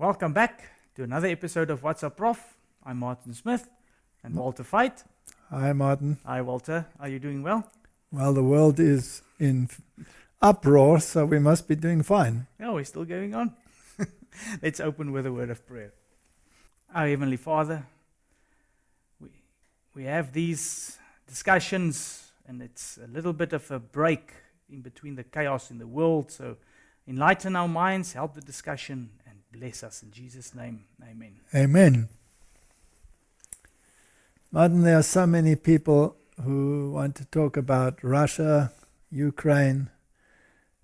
Welcome back to another episode of What's Up Prof. I'm Martin Smith and Walter Veit. Hi, Martin. Hi, Walter. Are you doing well? Well, the world is in uproar, so we must be doing fine. Oh, we're still going on. Let's open with a word of prayer. Our Heavenly Father, we have these discussions, and it's a little bit of a break in between the chaos in the world. So enlighten our minds, help the discussion, and bless us in Jesus' name. Amen. Amen. Martin, there are so many people who want to talk about Russia, Ukraine.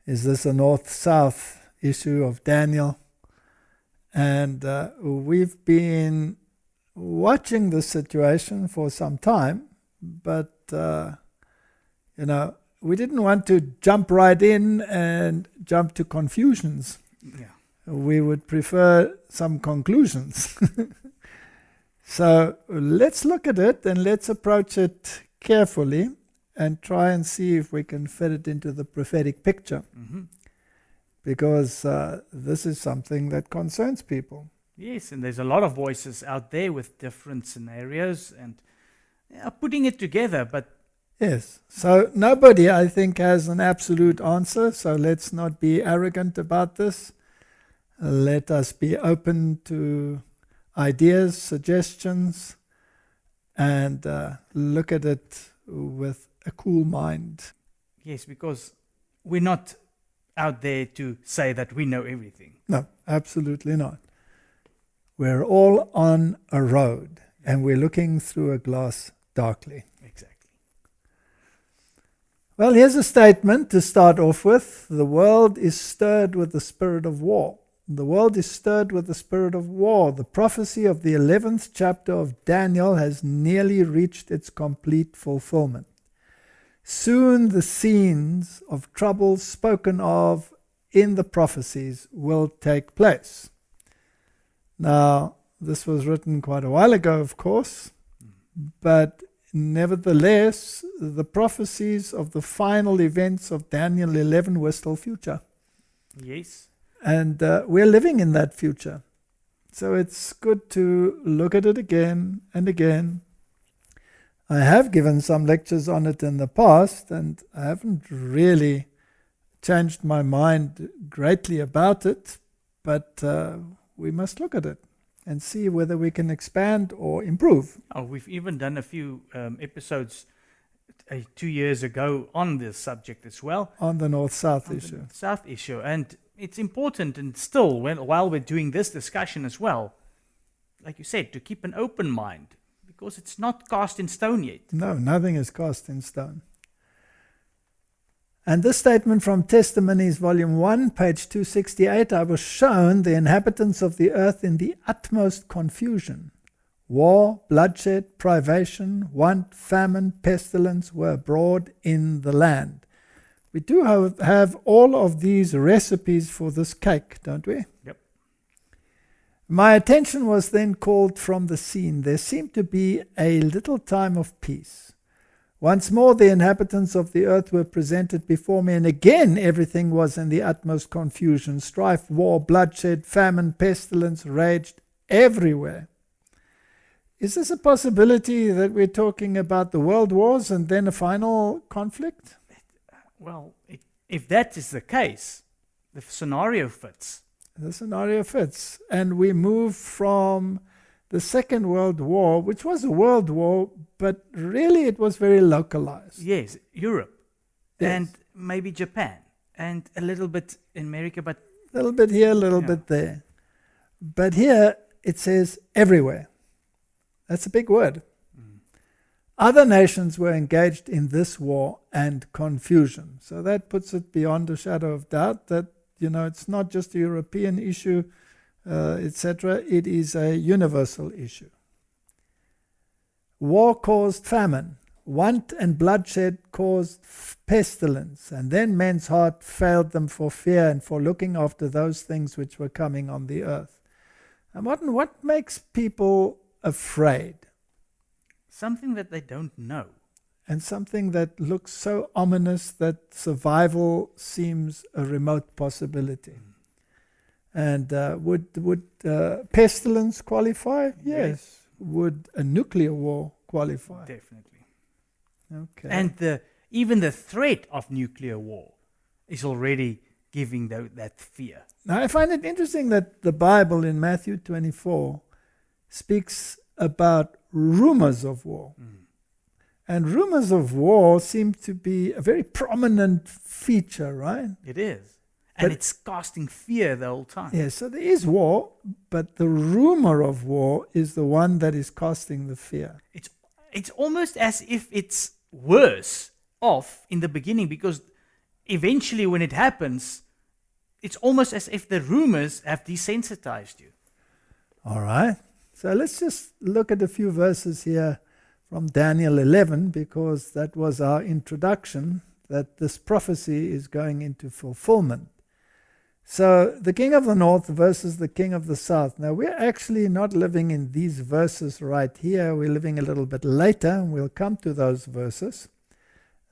Is this a north-south issue of Daniel? And we've been watching the situation for some time, but, we didn't want to jump right in and jump to confusions. Yeah. We would prefer some conclusions. So let's look at it and let's approach it carefully and try and see if we can fit it into the prophetic picture. Mm-hmm. Because this is something that concerns people. Yes, and there's a lot of voices out there with different scenarios and putting it together, but Yes, so nobody, I think, has an absolute answer, so let's not be arrogant about this. Let us be open to ideas, suggestions, and look at it with a cool mind. yes, because we're not out there to say that we know everything. No, absolutely not. We're all on a road, and we're looking through a glass darkly. Exactly. Well, here's a statement to start off with. The world is stirred with the spirit of war. The world is stirred with the spirit of war. The prophecy of the 11th chapter of Daniel has nearly reached its complete fulfillment. Soon the scenes of trouble spoken of in the prophecies will take place. Now, this was written quite a while ago, of course, but nevertheless, the prophecies of the final events of Daniel 11 were still future. Yes. And we're living in that future. So it's good to look at it again and again. I have given some lectures on it in the past, and I haven't really changed my mind greatly about it, but we must look at it and see whether we can expand or improve. Oh, we've even done a few episodes 2 years ago on this subject as well. On the North-South On issue. the South issue. And it's important, and still, while we're doing this discussion as well, like you said, to keep an open mind, because it's not cast in stone yet. No, nothing is cast in stone. And this statement from Testimonies, Volume 1, page 268, I was shown the inhabitants of the earth in the utmost confusion. War, bloodshed, privation, want, famine, pestilence were abroad in the land. We do have all of these recipes for this cake, don't we? Yep. My attention was then called from the scene. There seemed to be a little time of peace. Once more the inhabitants of the earth were presented before me, and again everything was in the utmost confusion. Strife, war, bloodshed, famine, pestilence raged everywhere. Is this a possibility that we're talking about the world wars and then a final conflict? Well, if that is the case, the scenario fits. The scenario fits. And we move from the Second World War, which was a world war, but really it was very localized. Yes, Europe. Yes. And maybe Japan. And a little bit in America, but A little bit here, a little bit there. But here it says everywhere. That's a big word. Other nations were engaged in this war and confusion. So that puts it beyond a shadow of doubt that, it's not just a European issue, etc. It is a universal issue. War caused famine. Want and bloodshed caused pestilence. And then men's heart failed them for fear and for looking after those things which were coming on the earth. And Martin, what makes people afraid? something that they don't know. And something that looks so ominous that survival seems a remote possibility. And would pestilence qualify? Yes. Would a nuclear war qualify? Definitely. Okay. And even the threat of nuclear war is already giving that fear. Now, I find it interesting that the Bible in Matthew 24 speaks about rumors of war. And rumors of war seem to be a very prominent feature, right? It is. And But- it's casting fear the whole time. Yeah, so there is war, but the rumor of war is the one that is casting the fear. It's almost as if it's worse off in the beginning, because eventually when it happens, it's almost as if the rumors have desensitized you. All right. So let's just look at a few verses here from Daniel 11, because that was our introduction, that this prophecy is going into fulfillment. So the king of the north versus the king of the south. Now, we're actually not living in these verses right here. We're living a little bit later, and we'll come to those verses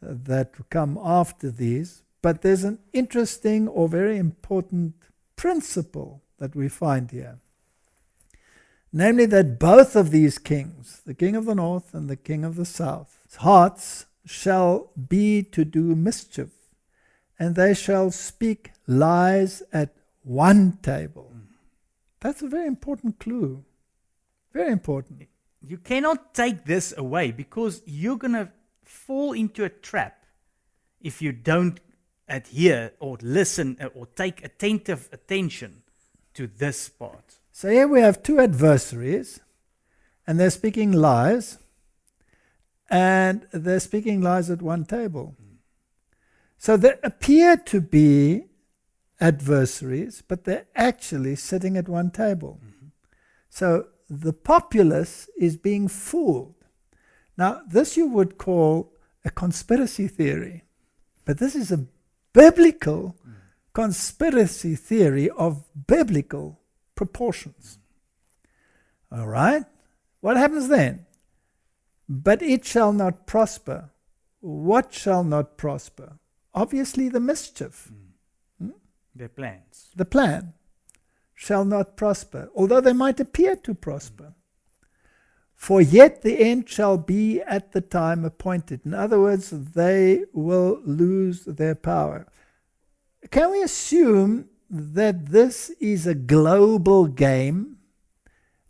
that come after these. But there's an interesting or very important principle that we find here. Namely, that both of these kings, the king of the north and the king of the south, hearts shall be to do mischief, and they shall speak lies at one table. That's a very important clue. Very important. You cannot take this away, because you're going to fall into a trap if you don't adhere or listen or take attentive attention to this part. So here we have two adversaries, and they're speaking lies, and they're speaking lies at one table. So they appear to be adversaries, but they're actually sitting at one table. So the populace is being fooled. Now, this you would call a conspiracy theory, but this is a biblical conspiracy theory of biblical proportions. All right? What happens then? But it shall not prosper. What shall not prosper? Obviously, the mischief. Their plans. The plan shall not prosper, although they might appear to prosper. For yet the end shall be at the time appointed. In other words, they will lose their power. Can we assume that this is a global game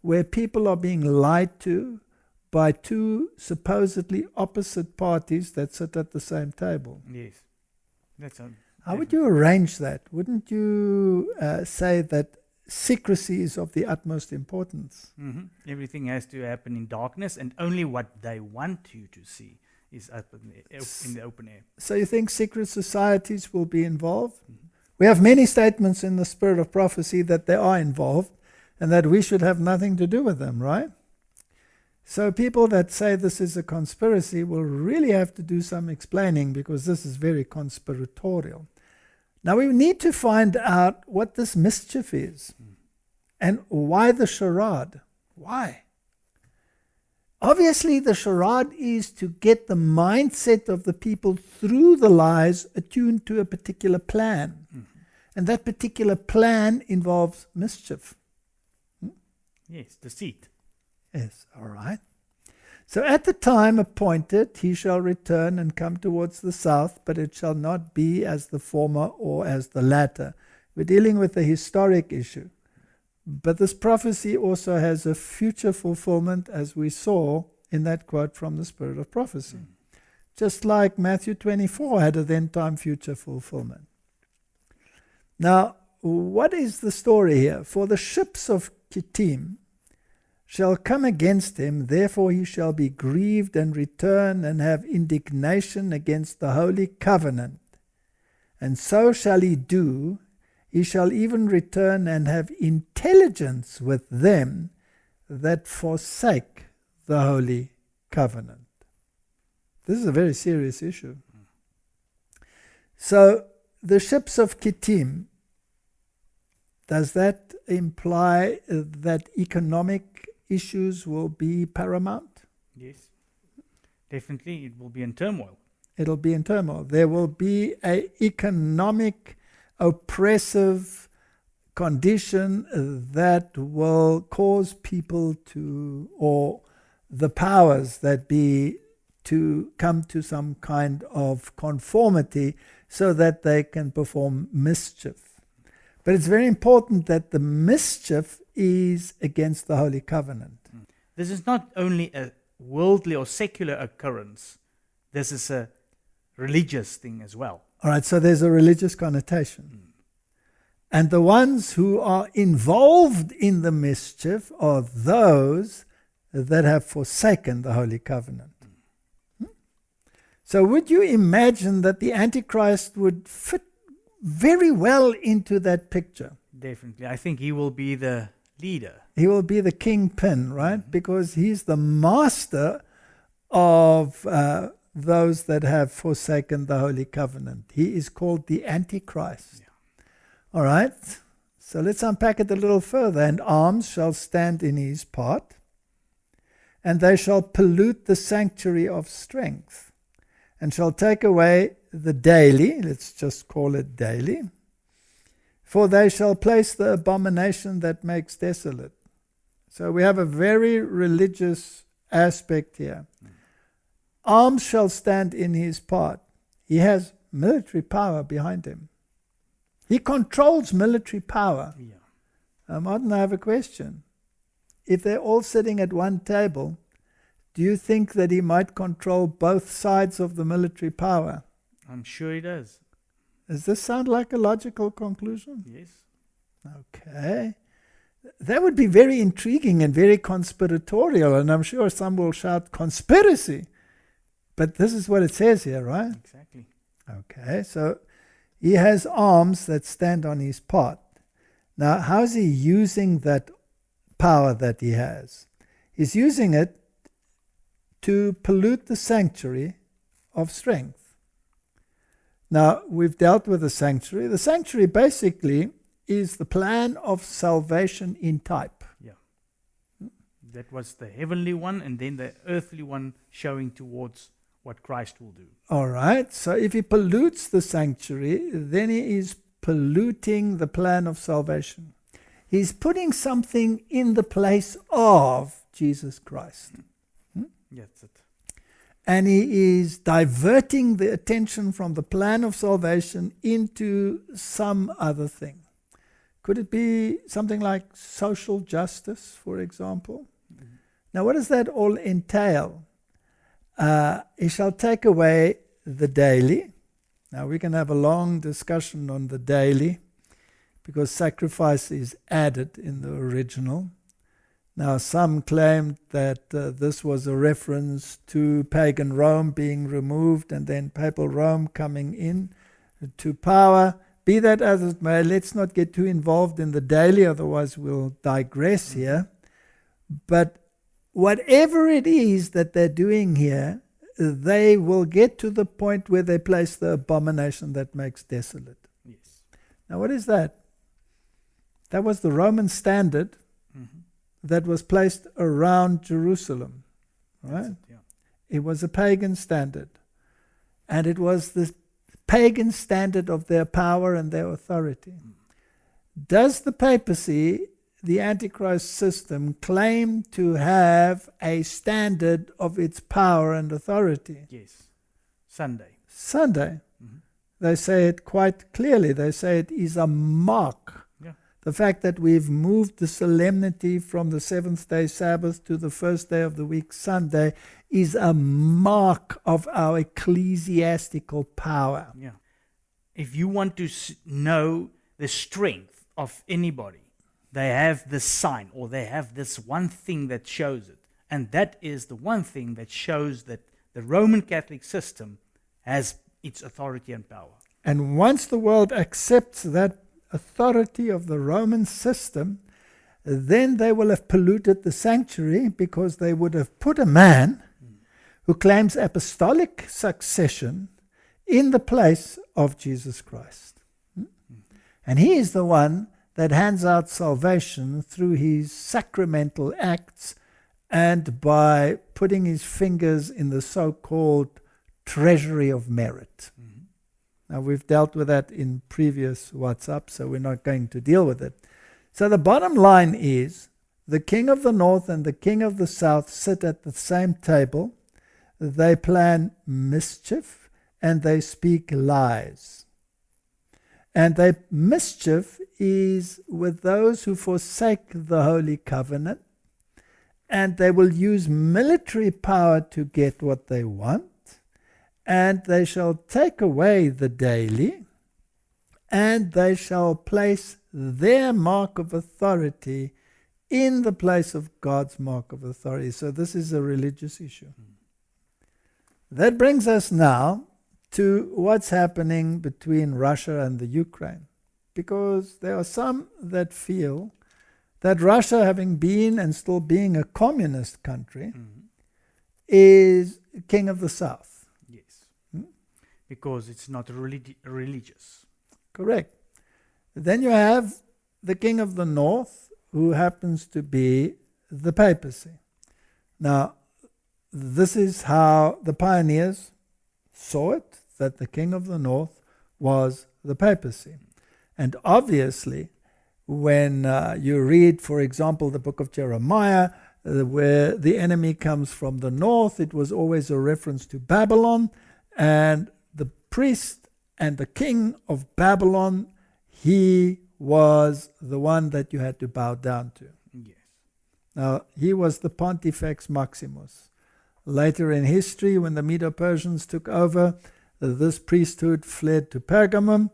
where people are being lied to by two supposedly opposite parties that sit at the same table? Yes. That's How would you arrange that? Wouldn't you say that secrecy is of the utmost importance? Everything has to happen in darkness, and only what they want you to see is up in the open air. So you think secret societies will be involved? We have many statements in the spirit of prophecy that they are involved and that we should have nothing to do with them, right? So people that say this is a conspiracy will really have to do some explaining, because this is very conspiratorial. Now we need to find out what this mischief is and why the charade. Why? Obviously, the charade is to get the mindset of the people through the lies attuned to a particular plan. And that particular plan involves mischief. Yes, deceit. Yes, all right. So at the time appointed, he shall return and come towards the south, but it shall not be as the former or as the latter. We're dealing with a historic issue. But this prophecy also has a future fulfillment, as we saw in that quote from the Spirit of Prophecy. Just like Matthew 24 had a then-time future fulfillment. Now, what is the story here? For the ships of Kittim shall come against him, therefore he shall be grieved and return and have indignation against the holy covenant. And so shall he do. He shall even return and have intelligence with them that forsake the holy covenant. This is a very serious issue. So the ships of Kittim, does that imply that economic issues will be paramount? Yes. Definitely, it will be in turmoil. It'll be in turmoil. There will be an economic, oppressive condition that will cause people to, or the powers that be, to come to some kind of conformity so that they can perform mischief. But it's very important that the mischief is against the Holy Covenant. This is not only a worldly or secular occurrence, this is a religious thing as well. All right, so there's a religious connotation. And the ones who are involved in the mischief are those that have forsaken the Holy Covenant. So would you imagine that the Antichrist would fit very well into that picture? Definitely. I think he will be the leader. He will be the kingpin, right? Because he's the master of those that have forsaken the Holy Covenant. He is called the Antichrist. Yeah. All right? So let's unpack it a little further. And arms shall stand in his part, and they shall pollute the sanctuary of strength, and shall take away the daily, let's just call it daily, for they shall place the abomination that makes desolate. So we have a very religious aspect here. Arms shall stand in his part. He has military power behind him. He controls military power. Yeah. Martin, I have a question. If they're all sitting at one table, do you think that he might control both sides of the military power? I'm sure he does. Does this sound like a logical conclusion? Yes. Okay. That would be very intriguing and very conspiratorial, and I'm sure some will shout conspiracy. But this is what it says here, right? Exactly. Okay, so he has arms that stand on his part. Now, how is he using that power that he has? He's using it to pollute the sanctuary of strength. Now, we've dealt with the sanctuary. The sanctuary basically is the plan of salvation in type. Yeah. That was the heavenly one, and then the earthly one showing towards what Christ will do. All right, so if he pollutes the sanctuary, then he is polluting the plan of salvation. He's putting something in the place of Jesus Christ. That's it. And he is diverting the attention from the plan of salvation into some other thing. Could it be something like social justice, for example? Mm-hmm. Now, what does that all entail? He shall take away the daily. Now, we can have a long discussion on the daily, because sacrifice is added in the original. Now, some claimed that this was a reference to pagan Rome being removed and then papal Rome coming in to power. Be that as it may, let's not get too involved in the daily, otherwise we'll digress here. But whatever it is that they're doing here, they will get to the point where they place the abomination that makes desolate. Yes. Now, what is that? That was the Roman standard that was placed around Jerusalem, right? Yeah. It was a pagan standard. And it was the pagan standard of their power and their authority. Does the papacy, the Antichrist system, claim to have a standard of its power and authority? Yes. Sunday. Sunday. They say it quite clearly. They say it is a mark. The fact that we've moved the solemnity from the seventh day Sabbath to the first day of the week, Sunday, is a mark of our ecclesiastical power. Yeah. If you want to know the strength of anybody, they have this sign, or they have this one thing that shows it. And that is the one thing that shows that the Roman Catholic system has its authority and power. And once the world accepts that authority of the Roman system, then they will have polluted the sanctuary, because they would have put a man who claims apostolic succession in the place of Jesus Christ. And he is the one that hands out salvation through his sacramental acts and by putting his fingers in the so-called treasury of merit. Now, we've dealt with that in previous WhatsApp, so we're not going to deal with it. So the bottom line is, the king of the north and the king of the south sit at the same table. They plan mischief and they speak lies. And their mischief is with those who forsake the Holy Covenant, and they will use military power to get what they want, and they shall take away the daily, and they shall place their mark of authority in the place of God's mark of authority. So this is a religious issue. That brings us now to what's happening between Russia and the Ukraine. Because there are some that feel that Russia, having been and still being a communist country, is king of the south. Yes. Because it's not religious. Correct. Then you have the king of the north, who happens to be the papacy. Now, this is how the pioneers saw it, that the king of the north was the papacy. And obviously, when you read, for example, the book of Jeremiah, where the enemy comes from the north, it was always a reference to Babylon, and the priest and the king of Babylon, he was the one that you had to bow down to. Yes. Now, he was the Pontifex Maximus. Later in history, when the Medo-Persians took over, this priesthood fled to Pergamum,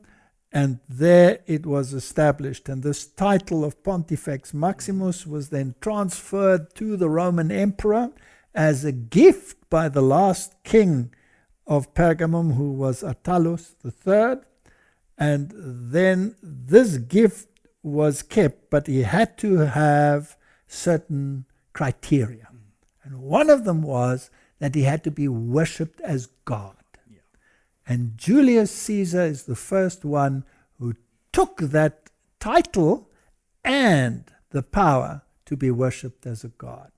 and there it was established. And this title of Pontifex Maximus was then transferred to the Roman emperor as a gift by the last king of Pergamum, who was Attalus III. And then this gift was kept, but he had to have certain criteria. And one of them was that he had to be worshipped as God. Yeah. And Julius Caesar is the first one who took that title and the power to be worshipped as a god.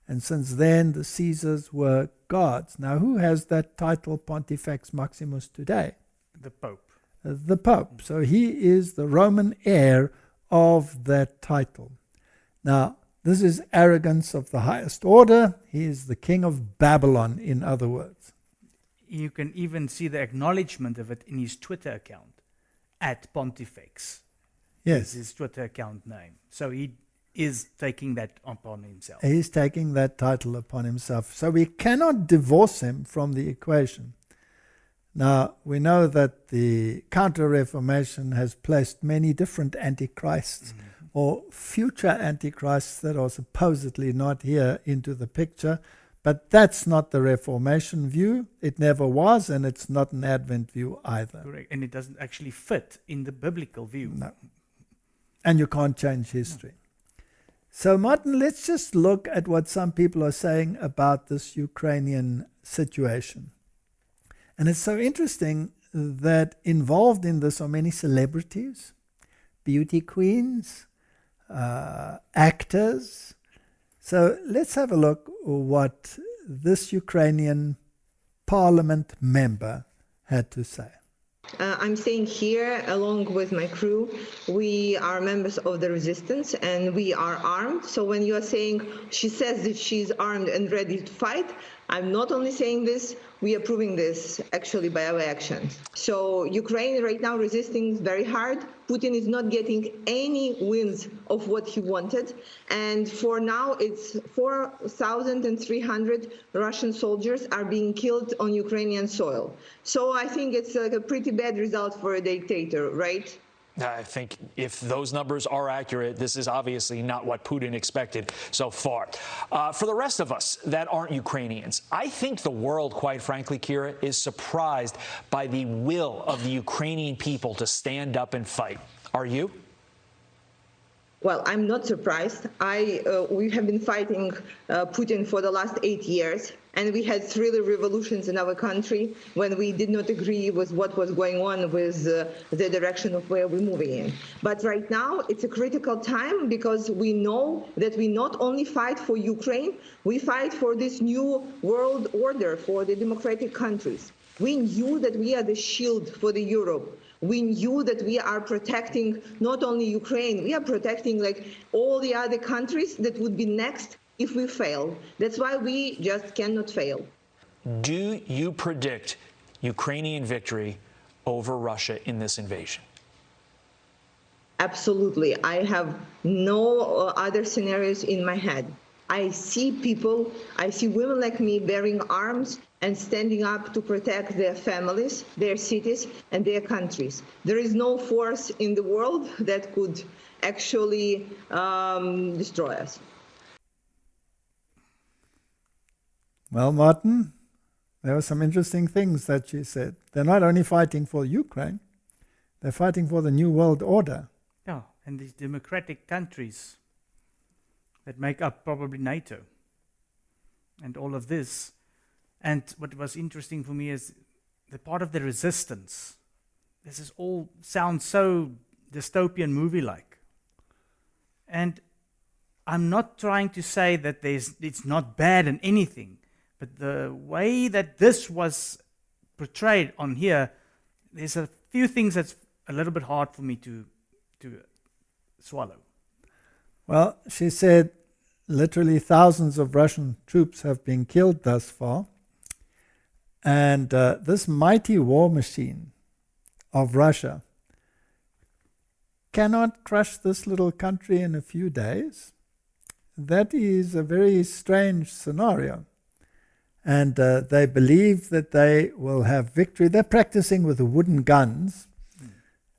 And since then, the Caesars were gods. Now, who has that title, Pontifex Maximus, today? The Pope. The Pope. So he is the Roman heir of that title. Now, this is arrogance of the highest order. He is the king of Babylon, in other words. You can even see the acknowledgement of it in his Twitter account, @Pontifex. Yes. Is his Twitter account name. So he is taking that upon himself. He's taking that title upon himself. So we cannot divorce him from the equation. Now, we know that the Counter-Reformation has placed many different antichrists or future antichrists that are supposedly not here into the picture, but that's not the Reformation view. It never was, and it's not an Advent view either. Correct. And it doesn't actually fit in the biblical view. No. And you can't change history. So, Martin, let's just look at what some people are saying about this Ukrainian situation. And it's so interesting that involved in this are many celebrities, beauty queens, actors. So let's have a look what this Ukrainian parliament member had to say. I'm staying here along with my crew. We are members of the resistance and we are armed. So when you are saying she says that she's armed and ready to fight, I'm not only saying this, we are proving this actually by our actions. So Ukraine right now resisting very hard. Putin is not getting any wins of what he wanted. And for now, it's 4,300 Russian soldiers are being killed on Ukrainian soil. So I think it's like a pretty bad result for a dictator, right? I think if those numbers are accurate, this is obviously not what Putin expected so far. For the rest of us that aren't Ukrainians, I think the world, quite frankly, Kira, is surprised by the will of the Ukrainian people to stand up and fight. Are you? Well, I'm not surprised. We have been fighting Putin for the last 8 years, and we had 3 revolutions in our country when we did not agree with what was going on with the direction of where we're moving in. But right now, it's a critical time because we know that we not only fight for Ukraine, we fight for this new world order for the democratic countries. We knew that we are the shield for the Europe. We knew that we are protecting not only Ukraine, we are protecting like all the other countries that would be next if we fail. That's why we just cannot fail. Do you predict Ukrainian victory over Russia in this invasion? Absolutely. I have no other scenarios in my head. I see people, I see women like me bearing arms and standing up to protect their families, their cities, and their countries. There is no force in the world that could actually destroy us. Well, Martin, there were some interesting things that she said. They're not only fighting for Ukraine, they're fighting for the New World Order. Yeah, and these democratic countries that make up probably NATO and all of this. And what was interesting for me is the part of the resistance. This is all sounds so dystopian movie-like. And I'm not trying to say that it's not bad in anything, but the way that this was portrayed on here, there's a few things that's a little bit hard for me to swallow. Well, she said literally thousands of Russian troops have been killed thus far. And this mighty war machine of Russia cannot crush this little country in a few days. That is a very strange scenario. And they believe that they will have victory. They're practicing with the wooden guns.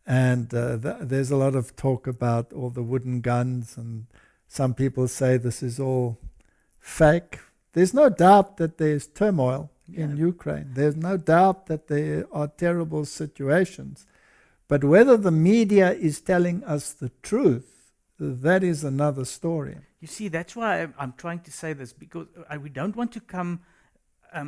And there's a lot of talk about all the wooden guns, and some people say this is all fake. There's no doubt that there's turmoil in Ukraine. There's no doubt that there are terrible situations. But whether the media is telling us the truth, that is another story. You see, that's why I'm trying to say this, because we don't want to come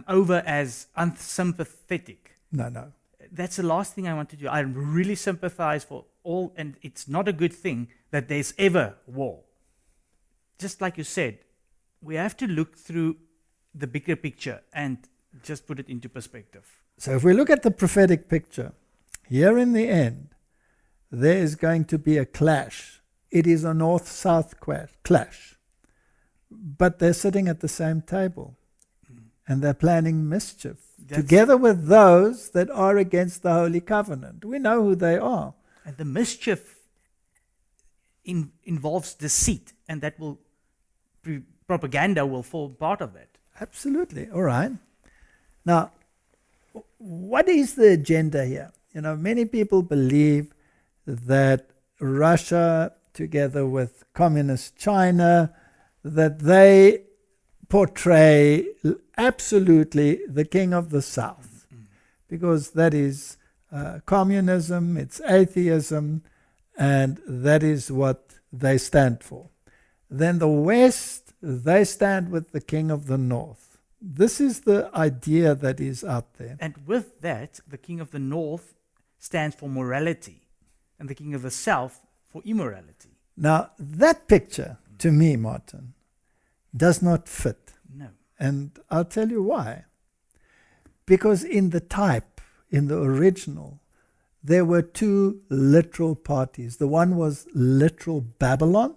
over as unsympathetic. No. That's the last thing I want to do. I really sympathize for all, and it's not a good thing that there's ever war. Just like you said, we have to look through the bigger picture and just put it into perspective. So if we look at the prophetic picture, here in the end, there is going to be a clash. It is a north-south clash. But they're sitting at the same table, and they're planning mischief. Together with those that are against the Holy Covenant. We know who they are. And the mischief involves deceit, and that will propaganda will form part of it. Absolutely. All right. Now, what is the agenda here? You know, many people believe that Russia, together with communist China, that they portray absolutely the king of the South, because that is communism, it's atheism, and that is what they stand for. Then the West, they stand with the king of the North. This is the idea that is out there. And with that, the king of the North stands for morality, and the king of the South for immorality. Now, that picture, to me, Martin, does not fit. No. And I'll tell you why. Because in the type, in the original, there were two literal parties. The one was literal Babylon.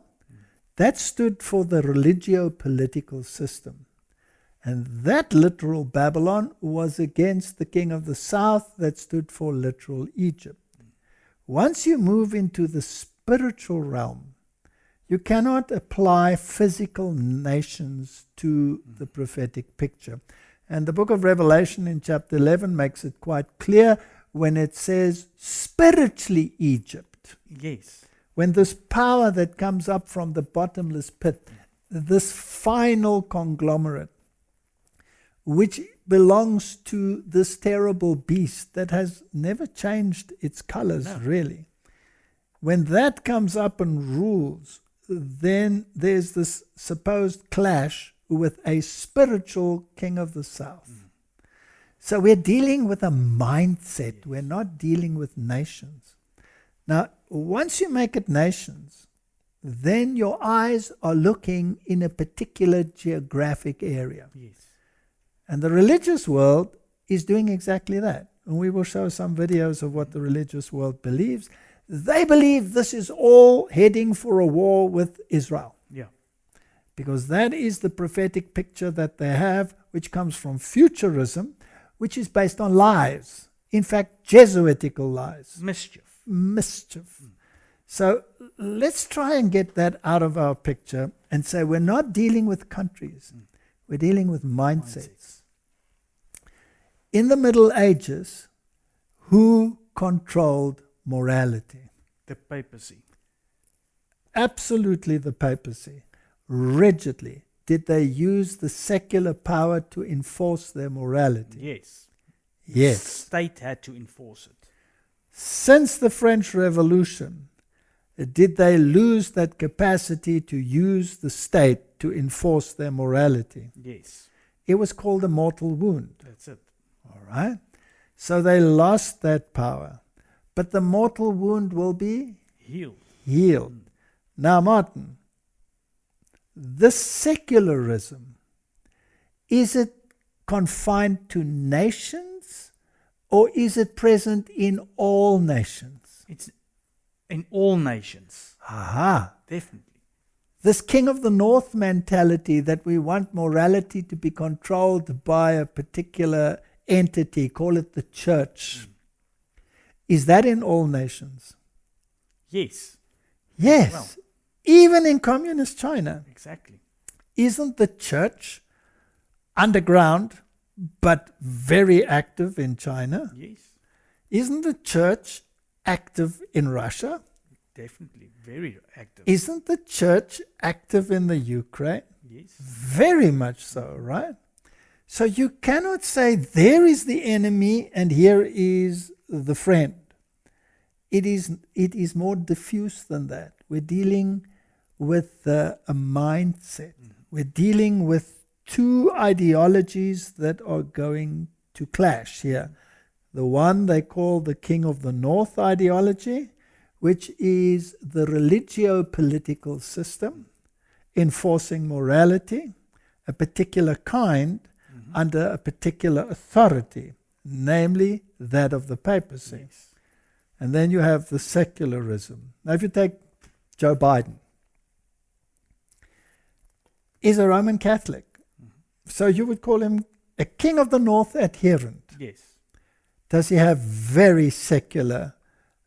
That stood for the religio-political system. And that literal Babylon was against the king of the south that stood for literal Egypt. Once you move into the spiritual realm, you cannot apply physical nations to the prophetic picture. And the book of Revelation in chapter 11 makes it quite clear when it says spiritually Egypt. Yes. When this power that comes up from the bottomless pit, this final conglomerate, which belongs to this terrible beast that has never changed its colors, really. When that comes up and rules, then there's this supposed clash with a spiritual king of the south. So we're dealing with a mindset. We're not dealing with nations. Now, once you make it nations, then your eyes are looking in a particular geographic area. Yes. And the religious world is doing exactly that. And we will show some videos of what the religious world believes. They believe this is all heading for a war with Israel, Yeah. because that is the prophetic picture that they have, which comes from futurism, which is based on lies. In fact, Jesuitical lies. Mischief. So let's try and get that out of our picture and say we're not dealing with countries. We're dealing with mindsets. In the Middle Ages, who controlled morality? The papacy. Absolutely the papacy. Rigidly did they use the secular power to enforce their morality. Yes. Yes. State had to enforce it. Since the French Revolution, did they lose that capacity to use the state to enforce their morality? Yes. It was called a mortal wound. That's it. All right? So they lost that power. But the mortal wound will be healed. Now, Martin, this secularism, is it confined to nations or is it present in all nations? It's in all nations. Aha. Definitely. This king of the north mentality that we want morality to be controlled by a particular entity, call it the church. Is that in all nations? Yes. Yes. Well. Even in communist China. Exactly. Isn't the church underground but very active in China? Yes. Isn't the church active in Russia? Definitely. Very active. Isn't the church active in the Ukraine? Yes. Very much so, right? So you cannot say there is the enemy and here is the friend. It is more diffuse than that. We're dealing with a mindset. We're dealing with two ideologies that are going to clash here. The one they call the King of the North ideology, which is the religio-political system enforcing morality, a particular kind, under a particular authority, namely that of the papacy. Yes. And then you have the secularism. Now, if you take Joe Biden, he's a Roman Catholic. So you would call him a King of the North adherent. Yes. Does he have very secular,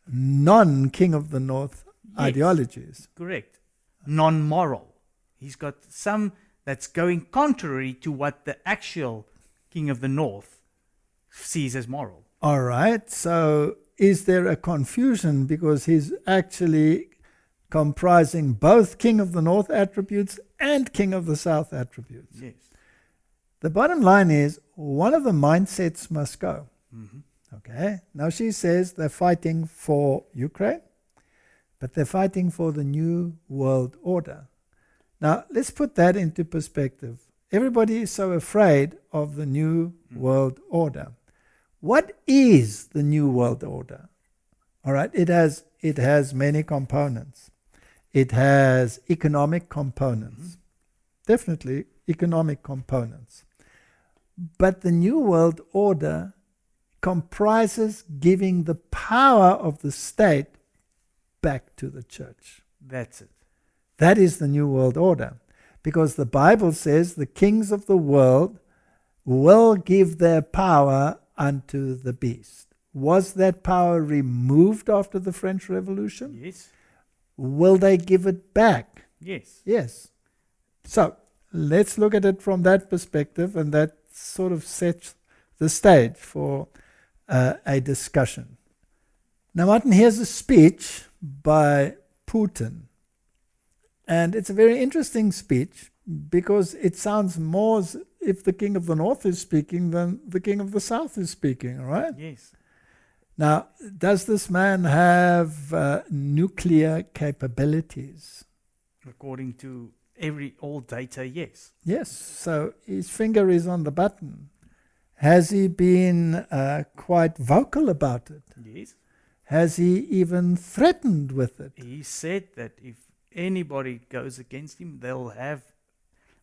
non-King of the North ideologies? Correct. Non-moral. He's got some that's going contrary to what the actual King of the North sees as moral. All right. So is there a confusion because he's actually comprising both King of the North attributes and King of the South attributes? Yes. The bottom line is one of the mindsets must go. Mm-hmm. Okay. Now she says they're fighting for Ukraine, but they're fighting for the new world order. Now let's put that into perspective. Everybody is so afraid of the new world order. What is the new world order? All right. It has many components. It has economic components. Definitely economic components. But the new world order comprises giving the power of the state back to the church. That's it. That is the new world order. Because the Bible says the kings of the world will give their power unto the beast. Was that power removed after the French Revolution? Yes. Will they give it back? Yes. Yes. So let's look at it from that perspective, and that sort of sets the stage for a discussion. Now, Martin, here's a speech by Putin. And it's a very interesting speech because it sounds more as if the King of the North is speaking than the King of the South is speaking, right? Yes. Now, does this man have nuclear capabilities? According to all data, yes. Yes, so his finger is on the button. Has he been quite vocal about it? Yes. Has he even threatened with it? He said that if anybody goes against him, they'll have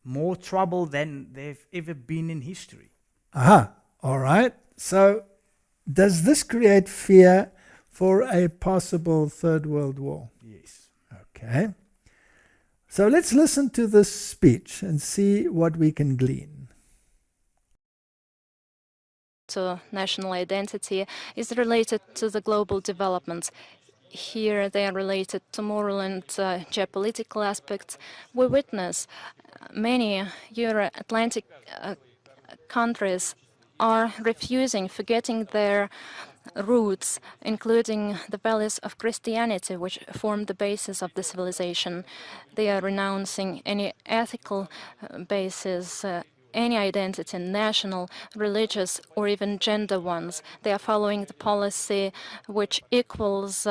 more trouble than they've ever been in history. Aha, All right. So, does this create fear for a possible third world war? Yes. Okay. So, let's listen to this speech and see what we can glean. To national identity is related to the global developments. Here they are related to moral and geopolitical aspects. We witness many Euro-Atlantic countries are refusing, forgetting their roots, including the values of Christianity, which form the basis of the civilization. They are renouncing any ethical basis, any identity, national, religious, or even gender ones. They are following the policy which equals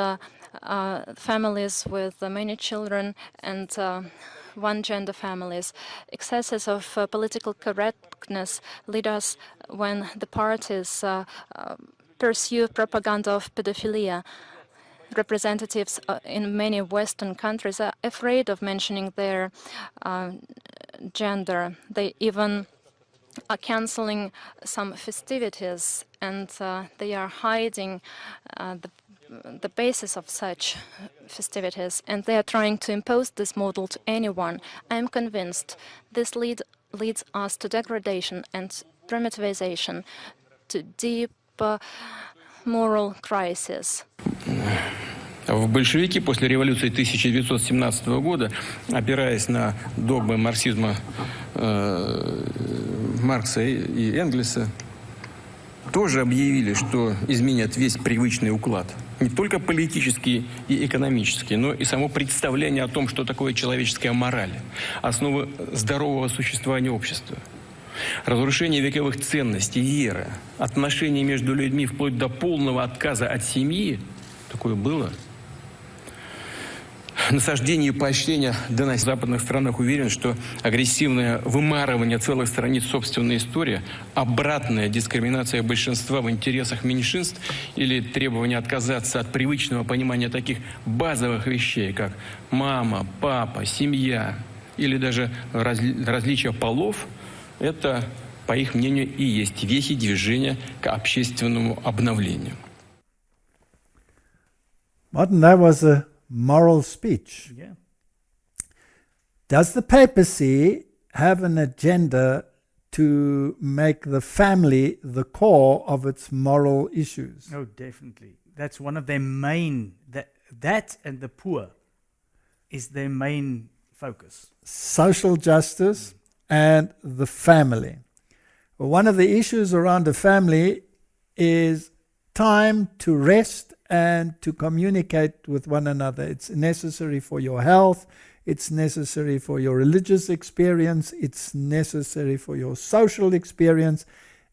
families with many children and one-gender families. Excesses of political correctness lead us when the parties pursue propaganda of pedophilia. Representatives in many Western countries are afraid of mentioning their gender. They even are canceling some festivities, and they are hiding the basis of such festivities, and they are trying to impose this model to anyone. I am convinced this leads us to degradation and primitivization, to deep moral crisis. В большевики после революции 1917 года, опираясь на догмы марксизма Маркса и Энгельса, тоже объявили, что изменят весь привычный уклад. Не только политический и экономический, но и само представление о том, что такое человеческая мораль, основы здорового существования общества. Разрушение вековых ценностей, веры, отношений между людьми вплоть до полного отказа от семьи, такое было. Насаждение и поощрение в западных странах уверен, что агрессивное вымарывание целых страниц собственной истории, обратная дискриминация большинства в интересах меньшинств или требование отказаться от привычного понимания таких базовых вещей, как мама, папа, семья или даже различия полов, это, по их мнению, и есть вехи движения к общественному обновлению. Martin, that was a moral speech. Yeah. Does the papacy have an agenda to make the family the core of its moral issues? Oh, definitely. That's one of their main, that and the poor is their main focus. Social justice and the family. Well, one of the issues around the family is time to rest and to communicate with one another. It's necessary for your health, it's necessary for your religious experience, it's necessary for your social experience.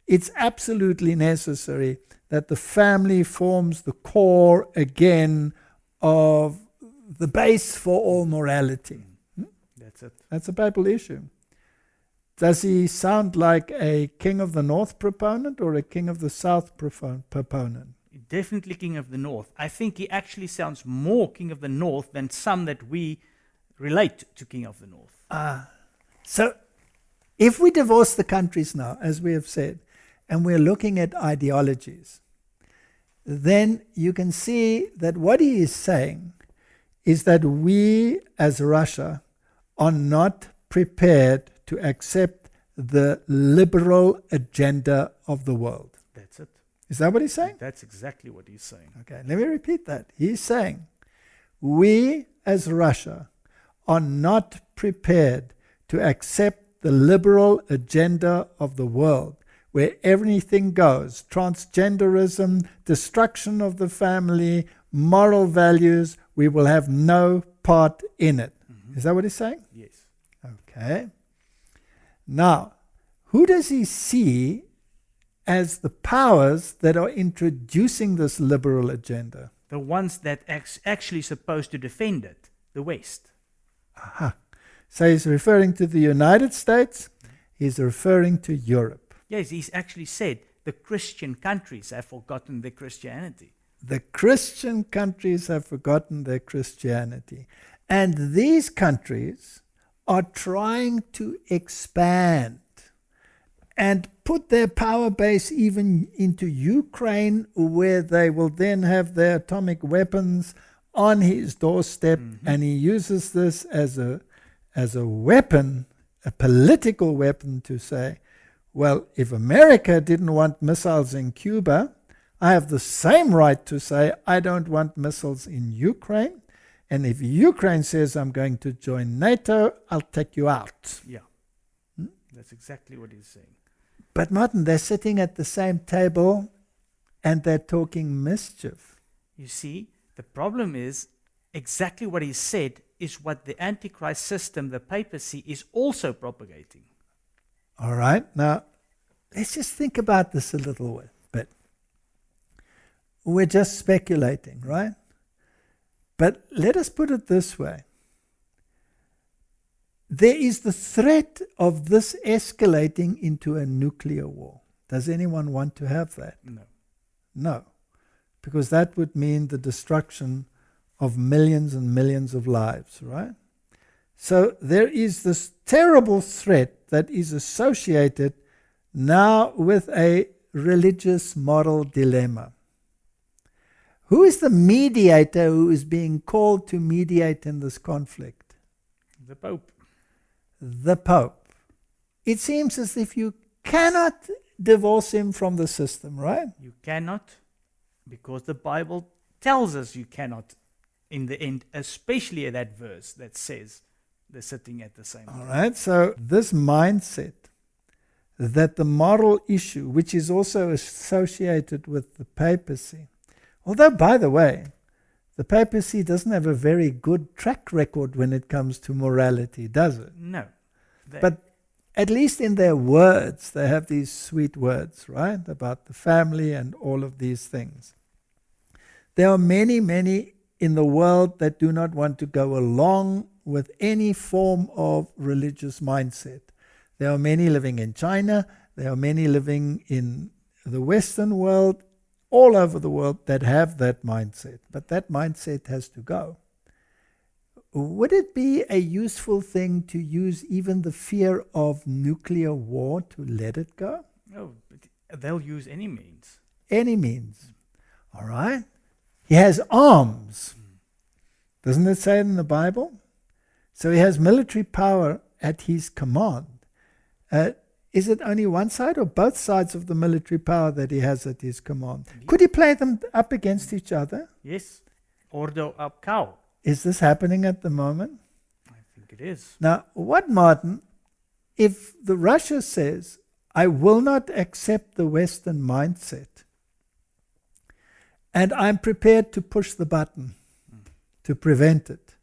It's absolutely necessary that the family forms the core again of the base for all morality. That's it. That's a papal issue. Does he sound like a King of the North proponent or a King of the South proponent? Definitely King of the North. I think he actually sounds more King of the North than some that we relate to King of the North. So, if we divorce the countries now, as we have said, and we're looking at ideologies, then you can see that what he is saying is that we as Russia are not prepared to accept the liberal agenda of the world. That's it. Is that what he's saying? That's exactly what he's saying. Okay, let me repeat that. He's saying, we as Russia are not prepared to accept the liberal agenda of the world, where everything goes, transgenderism, destruction of the family, moral values, we will have no part in it. Mm-hmm. Is that what he's saying? Yes. Okay. Now, who does he see as the powers that are introducing this liberal agenda? The ones that actually supposed to defend it, the West. Aha. So he's referring to the United States, he's referring to Europe. Yes, he's actually said the Christian countries have forgotten their Christianity. The Christian countries have forgotten their Christianity. And these countries are trying to expand and put their power base even into Ukraine, where they will then have their atomic weapons on his doorstep, and he uses this as a weapon, a political weapon, to say, well, if America didn't want missiles in Cuba, I have the same right to say I don't want missiles in Ukraine. And if Ukraine says I'm going to join NATO, I'll take you out. Yeah. That's exactly what he's saying. But Martin, they're sitting at the same table and they're talking mischief. You see, the problem is exactly what he said is what the Antichrist system, the papacy, is also propagating. All right. Now, let's just think about this a little bit. We're just speculating, right? But let us put it this way. There is the threat of this escalating into a nuclear war. Does anyone want to have that? No. No. Because that would mean the destruction of millions and millions of lives, right? So there is this terrible threat that is associated now with a religious moral dilemma. Who is the mediator who is being called to mediate in this conflict? The Pope. The Pope. It seems as if you cannot divorce him from the system, right? You cannot, because the Bible tells us you cannot in the end, especially that verse that says they're sitting at the same All table. right, so this mindset that the moral issue, which is also associated with the papacy, although, by the way, the papacy doesn't have a very good track record when it comes to morality, does it? No. But at least in their words, they have these sweet words, right, about the family and all of these things. There are many, many in the world that do not want to go along with any form of religious mindset. There are many living in China, there are many living in the Western world, all over the world that have that mindset. But that mindset has to go. Would it be a useful thing to use even the fear of nuclear war to let it go? No, but they'll use any means. Any means. All right? He has arms. Doesn't it say it in the Bible? So he has military power at his command. Is it only one side or both sides of the military power that he has at his command? Could he play them up against each other? Yes. Ordo ab cow. Is this happening at the moment? I think it is. Now, what, Martin, if the Russia says, I will not accept the Western mindset, and I'm prepared to push the button to prevent it,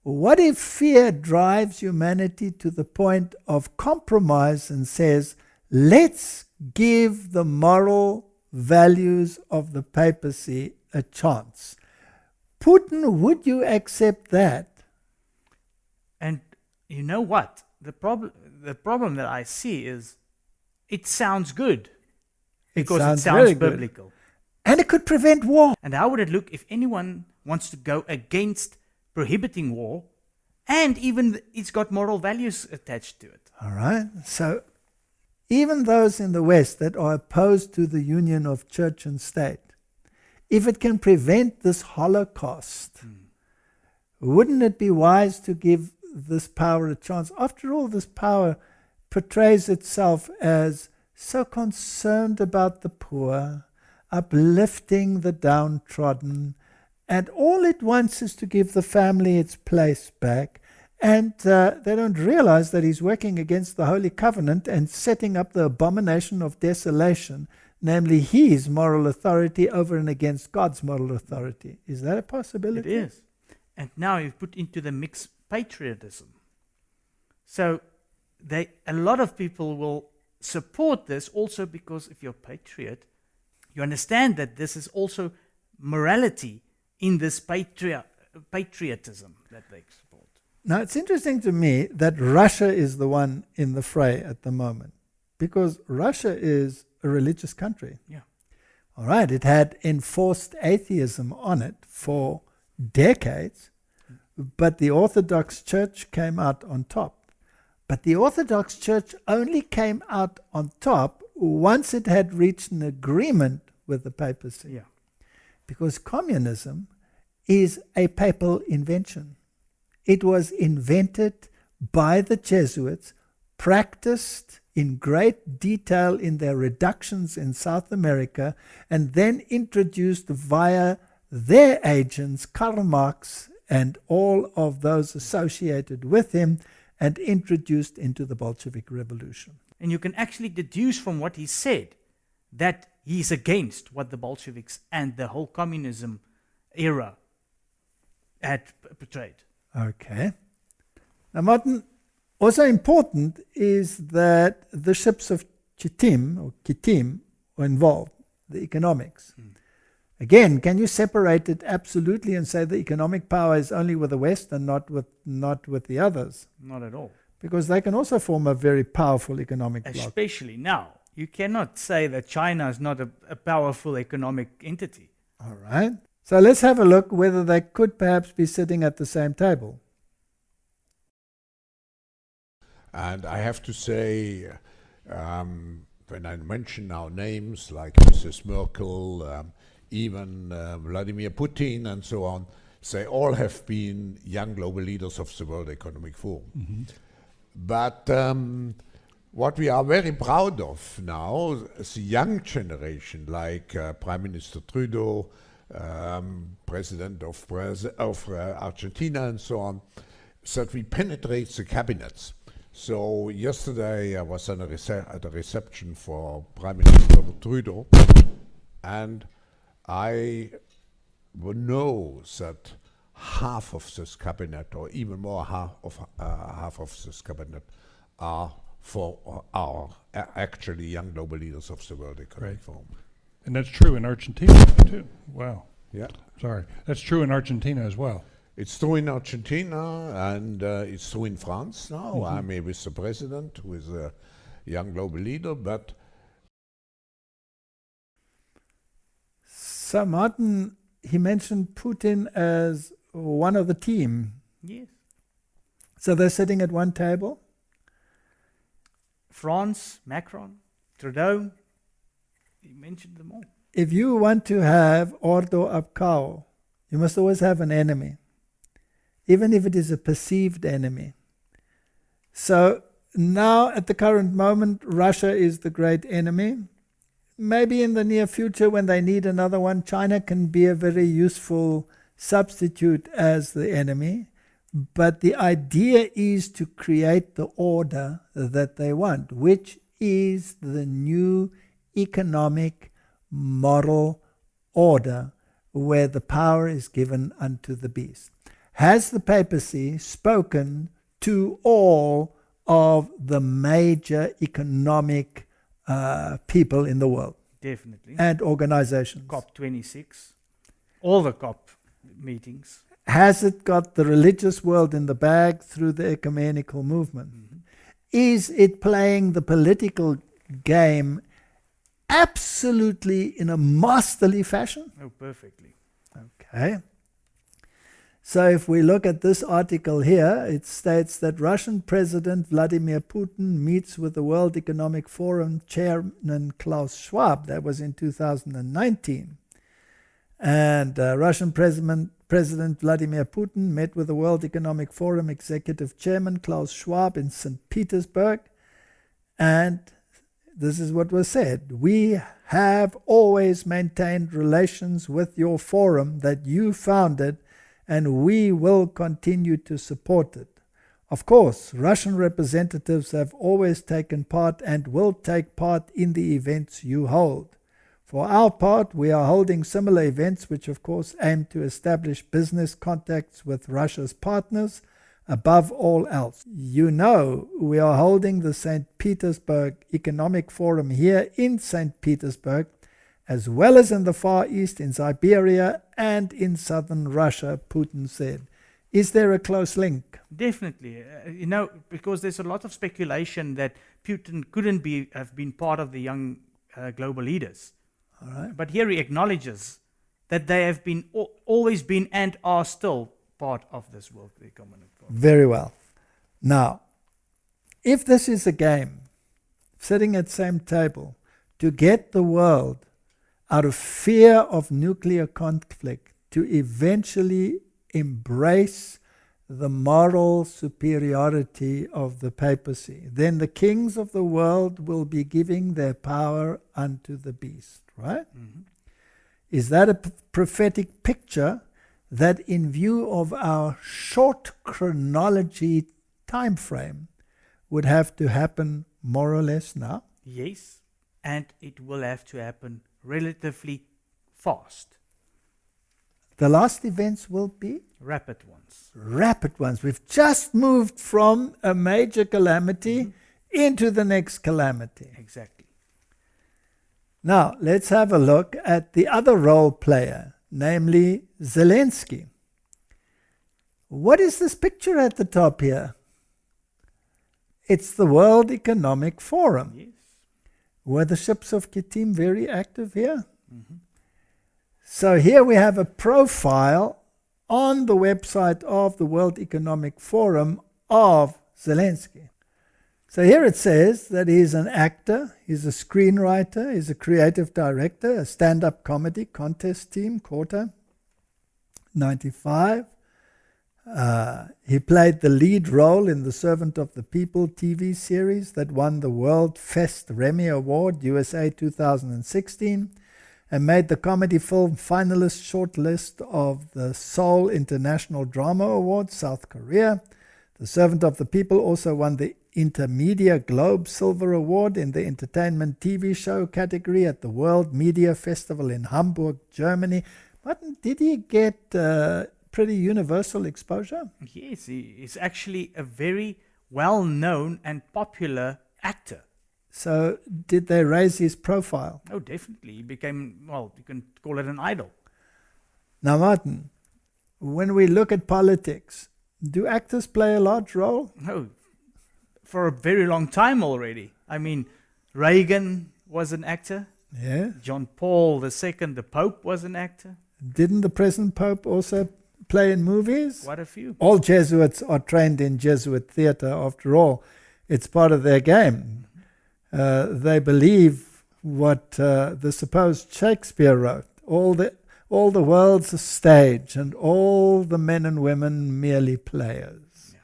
what if fear drives humanity to the point of compromise and says, let's give the moral values of the papacy a chance? Putin, would you accept that? And you know what? The problem that I see is it sounds good because it sounds really good. biblical. And it could prevent war. And how would it look if anyone wants to go against prohibiting war and even it's got moral values attached to it? All right. So even those in the West that are opposed to the union of church and state, if it can prevent this Holocaust, wouldn't it be wise to give this power a chance? After all, this power portrays itself as so concerned about the poor, uplifting the downtrodden, and all it wants is to give the family its place back. And they don't realize that he's working against the Holy Covenant and setting up the abomination of desolation, namely his moral authority over and against God's moral authority. Is that a possibility? It is. And now you've put into the mix patriotism. So a lot of people will support this also because if you're a patriot, you understand that this is also morality in this patriotism that they support. Now, it's interesting to me that Russia is the one in the fray at the moment, because Russia is a religious country. Yeah. All right, it had enforced atheism on it for decades, but the Orthodox Church came out on top. But the Orthodox Church only came out on top once it had reached an agreement with the papacy. Yeah. Because communism is a papal invention. It was invented by the Jesuits, practiced in great detail in their reductions in South America, and then introduced via their agents, Karl Marx and all of those associated with him, and introduced into the Bolshevik Revolution. And you can actually deduce from what he said that he's against what the Bolsheviks and the whole communism era had portrayed. Okay. Now, Martin, also important is that the ships of Kittim were involved, the economics. Again, can you separate it absolutely and say the economic power is only with the West and not with the others? Not at all. Because they can also form a very powerful economic bloc. Especially now. You cannot say that China is not a powerful economic entity. All right. So let's have a look whether they could perhaps be sitting at the same table. And I have to say, when I mention now names like Mrs. Merkel, even Vladimir Putin and so on, they all have been young global leaders of the World Economic Forum. Mm-hmm. But what we are very proud of now, the young generation, like Prime Minister Trudeau, President of Argentina and so on, that we penetrate the cabinets. So yesterday I was at a reception for Prime Minister Trudeau, and I know that half of this cabinet, or even more half of this cabinet, are for our actually young global leaders of the World Economic Forum. And that's true in Argentina too. Wow. Yeah. Sorry. That's true in Argentina as well. It's true in Argentina, and it's true in France now. Mm-hmm. I'm here with the president, who is a young global leader, but... So Martin, he mentioned Putin as one of the team. Yes. So they're sitting at one table? France, Macron, Trudeau, you mentioned them all. If you want to have ordo ab cao, you must always have an enemy, even if it is a perceived enemy. So now, at the current moment, Russia is the great enemy. Maybe in the near future, when they need another one, China can be a very useful substitute as the enemy. But the idea is to create the order that they want, which is the new economic moral order where the power is given unto the beast. Has the papacy spoken to all of the major economic people in the world? Definitely. And organizations? COP26, all the COP meetings. Has it got the religious world in the bag through the ecumenical movement? Mm-hmm. Is it playing the political game absolutely in a masterly fashion? Oh, perfectly. Okay. So if we look at this article here, it states that Russian President Vladimir Putin meets with the World Economic Forum Chairman Klaus Schwab. That was in 2019. And Russian President Vladimir Putin met with the World Economic Forum Executive Chairman Klaus Schwab in St. Petersburg. And this is what was said. We have always maintained relations with your forum that you founded, and we will continue to support it. Of course, Russian representatives have always taken part and will take part in the events you hold. For our part, we are holding similar events which of course aim to establish business contacts with Russia's partners above all else. You know, we are holding the St. Petersburg Economic Forum here in St. Petersburg, as well as in the Far East, in Siberia, and in southern Russia, Putin said. Is there a close link? Definitely. Because there's a lot of speculation that Putin couldn't have been part of the young global leaders. All right. But here he acknowledges that they have been always been and are still part of this World Economic Forum. Very well. Now, if this is a game, sitting at the same table, to get the world out of fear of nuclear conflict, to eventually embrace the moral superiority of the papacy, then the kings of the world will be giving their power unto the beast, right? Is that a prophetic picture that, in view of our short chronology time frame, would have to happen more or less now? Yes, and it will have to happen relatively fast. The last events will be Rapid ones. rapid ones. We've just moved from a major calamity into the next calamity. Exactly. Now, let's have a look at the other role player, namely Zelensky. What is this picture at the top here? It's the World Economic Forum. Yes. Were the ships of Kittim very active here? So here we have a profile on the website of the World Economic Forum of Zelensky. So here it says that he's an actor, he's a screenwriter, he's a creative director, a stand-up comedy contest team, Quarter, 95. He played the lead role in the Servant of the People TV series that won the World Fest Remy Award, USA 2016, and made the comedy film finalist shortlist of the Seoul International Drama Award, South Korea. The Servant of the People also won the Intermedia Globe Silver Award in the Entertainment TV Show category at the World Media Festival in Hamburg, Germany. Martin, did he get pretty universal exposure? Yes, he is actually a very well-known and popular actor. So did they raise his profile? Oh, definitely. He became, well, you can call it an idol. Now, Martin, when we look at politics, do actors play a large role? No, for a very long time already. I mean, Reagan was an actor. Yeah. John Paul II, the Pope, was an actor. Didn't the present Pope also play in movies? Quite a few. All Jesuits are trained in Jesuit theatre, after all. It's part of their game. They believe what the supposed Shakespeare wrote. All the world's a stage, and all the men and women merely players.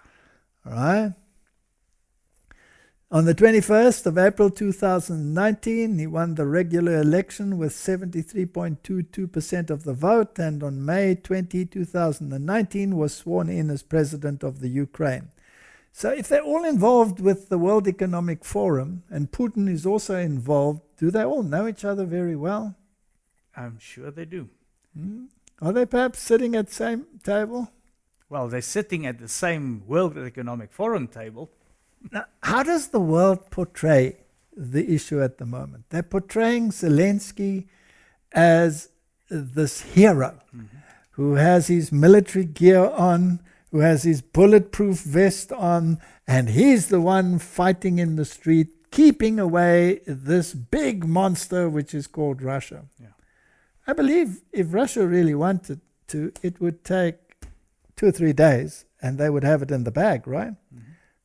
All right? On the 21st of April 2019, he won the regular election with 73.22% of the vote, and on May 20, 2019, was sworn in as president of the Ukraine. So if they're all involved with the World Economic Forum, and Putin is also involved, do they all know each other very well? I'm sure they do. Are they perhaps sitting at the same table? Well, they're sitting at the same World Economic Forum table. Now, how does the world portray the issue at the moment? They're portraying Zelensky as this hero who has his military gear on, who has his bulletproof vest on, and he's the one fighting in the street, keeping away this big monster which is called Russia. Yeah. I believe if Russia really wanted to, it would take 2 or 3 days and they would have it in the bag, right?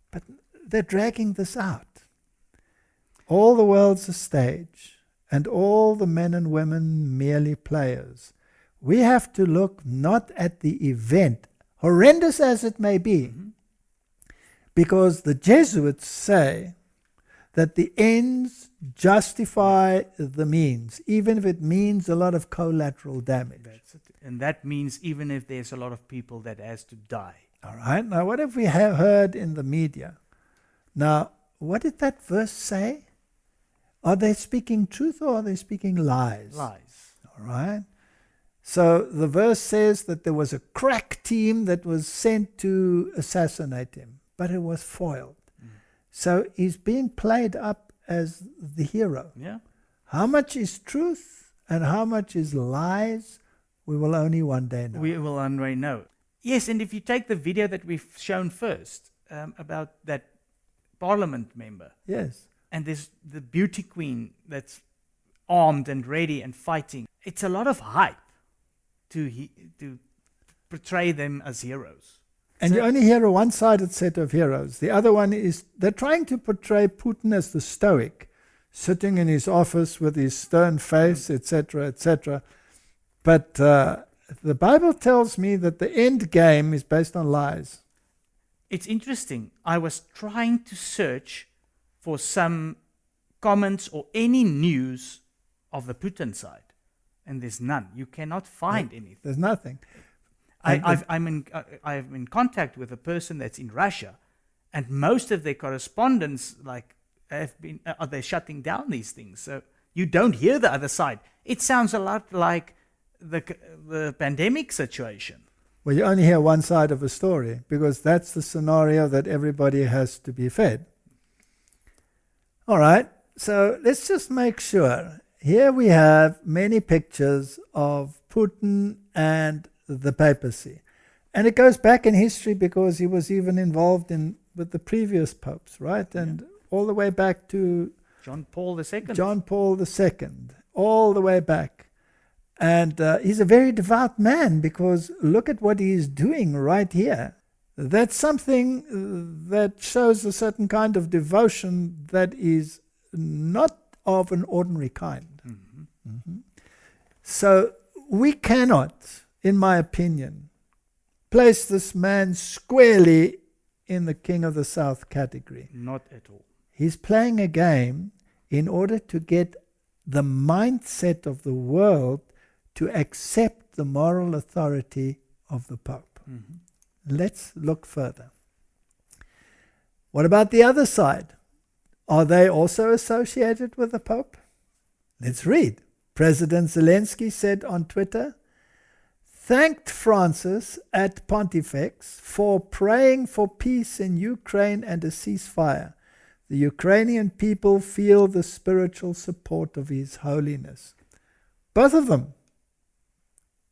But they're dragging this out. All the world's a stage, and all the men and women merely players. We have to look not at the event, horrendous as it may be, because the Jesuits say that the ends justify the means, even if it means a lot of collateral damage. That's it. And that means even if there's a lot of people that has to die. All right, now what have we heard in the media? Now, what did that verse say? Are they speaking truth or are they speaking lies? Lies. All right. So the verse says that there was a crack team that was sent to assassinate him, but it was foiled. So he's being played up as the hero. Yeah. How much is truth and how much is lies, we will only one day know. We will one day know. Yes, and if you take the video that we've shown first about that parliament member, Yes. and there's the beauty queen that's armed and ready and fighting, it's a lot of hype to portray them as heroes. And you only hear a one-sided set of heroes. The other one is, they're trying to portray Putin as the stoic, sitting in his office with his stern face, etc., etc. But the Bible tells me that the end game is based on lies. It's interesting. I was trying to search for some comments or any news of the Putin side, and there's none. You cannot find anything. There's nothing. I'm in contact with a person that's in Russia, and most of their correspondence they're shutting down these things. So you don't hear the other side. It sounds a lot like the pandemic situation. Well, you only hear one side of a story because that's the scenario that everybody has to be fed. All right, so let's just make sure. Here we have many pictures of Putin and the papacy. And it goes back in history because he was even involved with the previous popes, right? And all the way back to John Paul II. John Paul II, all the way back. And he's a very devout man because look at what he's doing right here. That's something that shows a certain kind of devotion that is not of an ordinary kind. So we cannot, in my opinion, place this man squarely in the King of the South category. Not at all. He's playing a game in order to get the mindset of the world to accept the moral authority of the Pope. Let's look further. What about the other side? Are they also associated with the Pope? Let's read. President Zelensky said on Twitter, thanked Francis at Pontifex for praying for peace in Ukraine and a ceasefire. The Ukrainian people feel the spiritual support of His Holiness. Both of them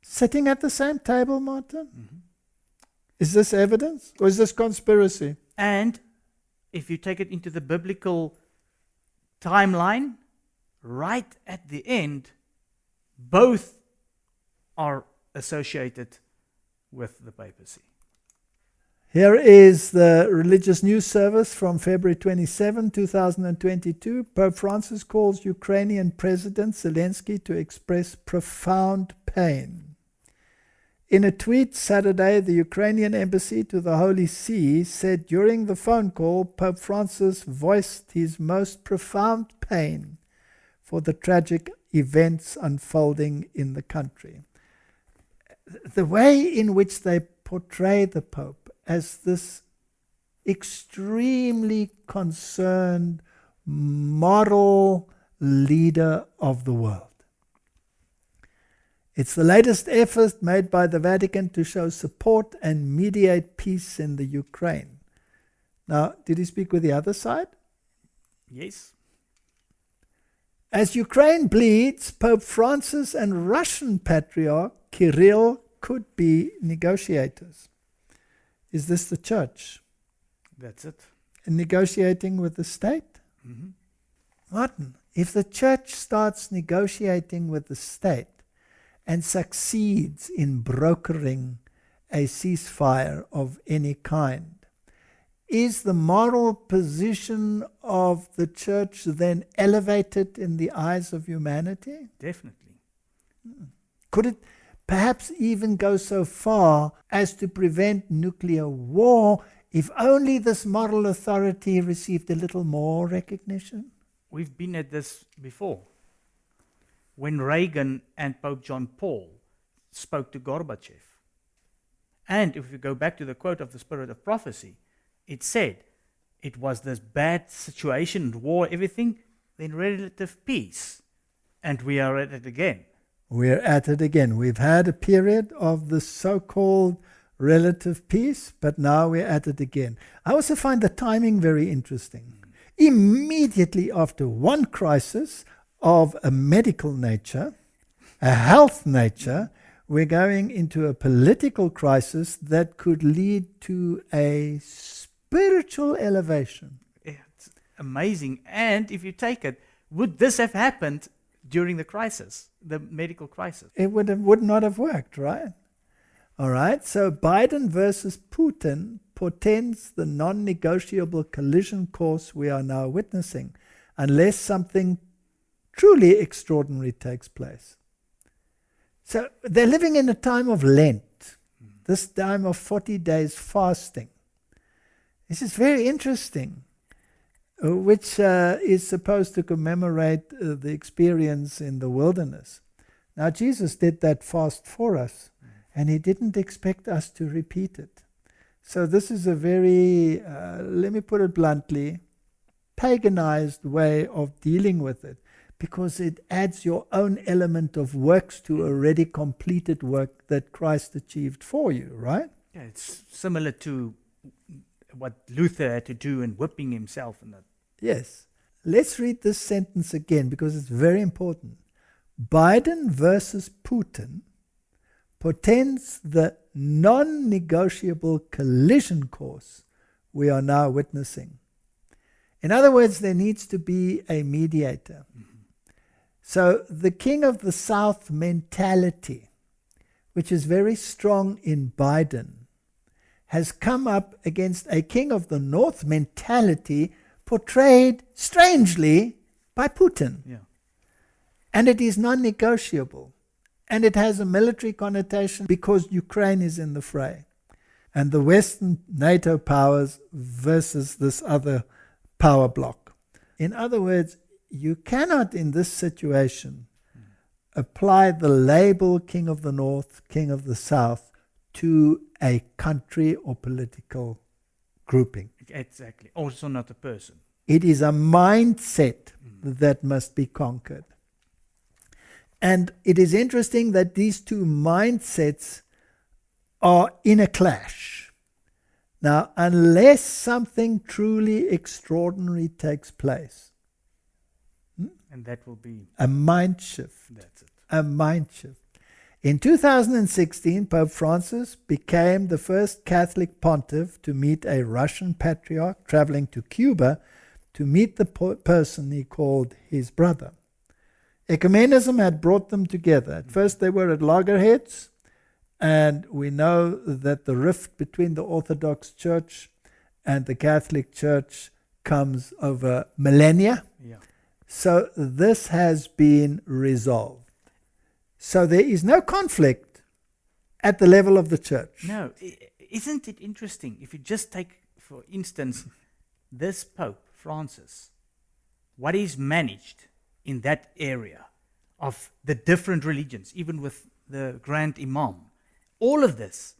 sitting at the same table, Martin? Is this evidence or is this conspiracy? And if you take it into the biblical timeline, right at the end, both are associated with the papacy. Here is the religious news service from February 27, 2022. Pope Francis calls Ukrainian President Zelensky to express profound pain. In a tweet Saturday, the Ukrainian embassy to the Holy See said during the phone call, Pope Francis voiced his most profound pain for the tragic events unfolding in the country. The way in which they portray the Pope as this extremely concerned moral leader of the world. It's the latest effort made by the Vatican to show support and mediate peace in the Ukraine. Now, did he speak with the other side? Yes. As Ukraine bleeds, Pope Francis and Russian Patriarch Kirill could be negotiators. Is this the church? That's it. And negotiating with the state? Martin, if the church starts negotiating with the state and succeeds in brokering a ceasefire of any kind, is the moral position of the church then elevated in the eyes of humanity? Definitely. Could it perhaps even go so far as to prevent nuclear war if only this moral authority received a little more recognition? We've been at this before. When Reagan and Pope John Paul spoke to Gorbachev. And if we go back to the quote of the Spirit of Prophecy, it said it was this bad situation, war, everything, then relative peace. And we are at it again. We're at it again. We've had a period of the so-called relative peace, but now we're at it again. I also find the timing very interesting. Immediately after one crisis of a medical nature, a health nature, we're going into a political crisis that could lead to a spiritual elevation. It's amazing. And if you take it, would this have happened during the crisis, the medical crisis? It would not have worked, right? All right, so Biden versus Putin portends the non-negotiable collision course we are now witnessing, unless something truly extraordinary takes place. So they're living in a time of Lent, this time of 40 days fasting. This is very interesting, which is supposed to commemorate the experience in the wilderness. Now, Jesus did that fast for us, and he didn't expect us to repeat it. So this is a very, let me put it bluntly, paganized way of dealing with it, because it adds your own element of works to already completed work that Christ achieved for you, right? Yeah, it's similar to what Luther had to do in whipping himself and that. Yes. Let's read this sentence again because it's very important. Biden versus Putin portends the non-negotiable collision course we are now witnessing. In other words, there needs to be a mediator. So the king of the South mentality, which is very strong in Biden, has come up against a king of the North mentality portrayed strangely by Putin. Yeah. And it is non-negotiable. And it has a military connotation because Ukraine is in the fray. And the Western NATO powers versus this other power bloc. In other words, you cannot in this situation apply the label King of the North, King of the South to a country or political grouping. Exactly. Also not a person. It is a mindset that must be conquered. And it is interesting that these two mindsets are in a clash. Now, unless something truly extraordinary takes place, And that will be, a mind shift, that's it. a mind shift. In 2016, Pope Francis became the first Catholic pontiff to meet a Russian patriarch traveling to Cuba to meet the person he called his brother. Ecumenism had brought them together. At first they were at loggerheads, and we know that the rift between the Orthodox Church and the Catholic Church comes over millennia. Yeah. So this has been resolved. So there is no conflict at the level of the church. No, isn't it interesting? If you just take, for instance, this Pope Francis, what he's managed in that area of the different religions, even with the Grand Imam, all of this,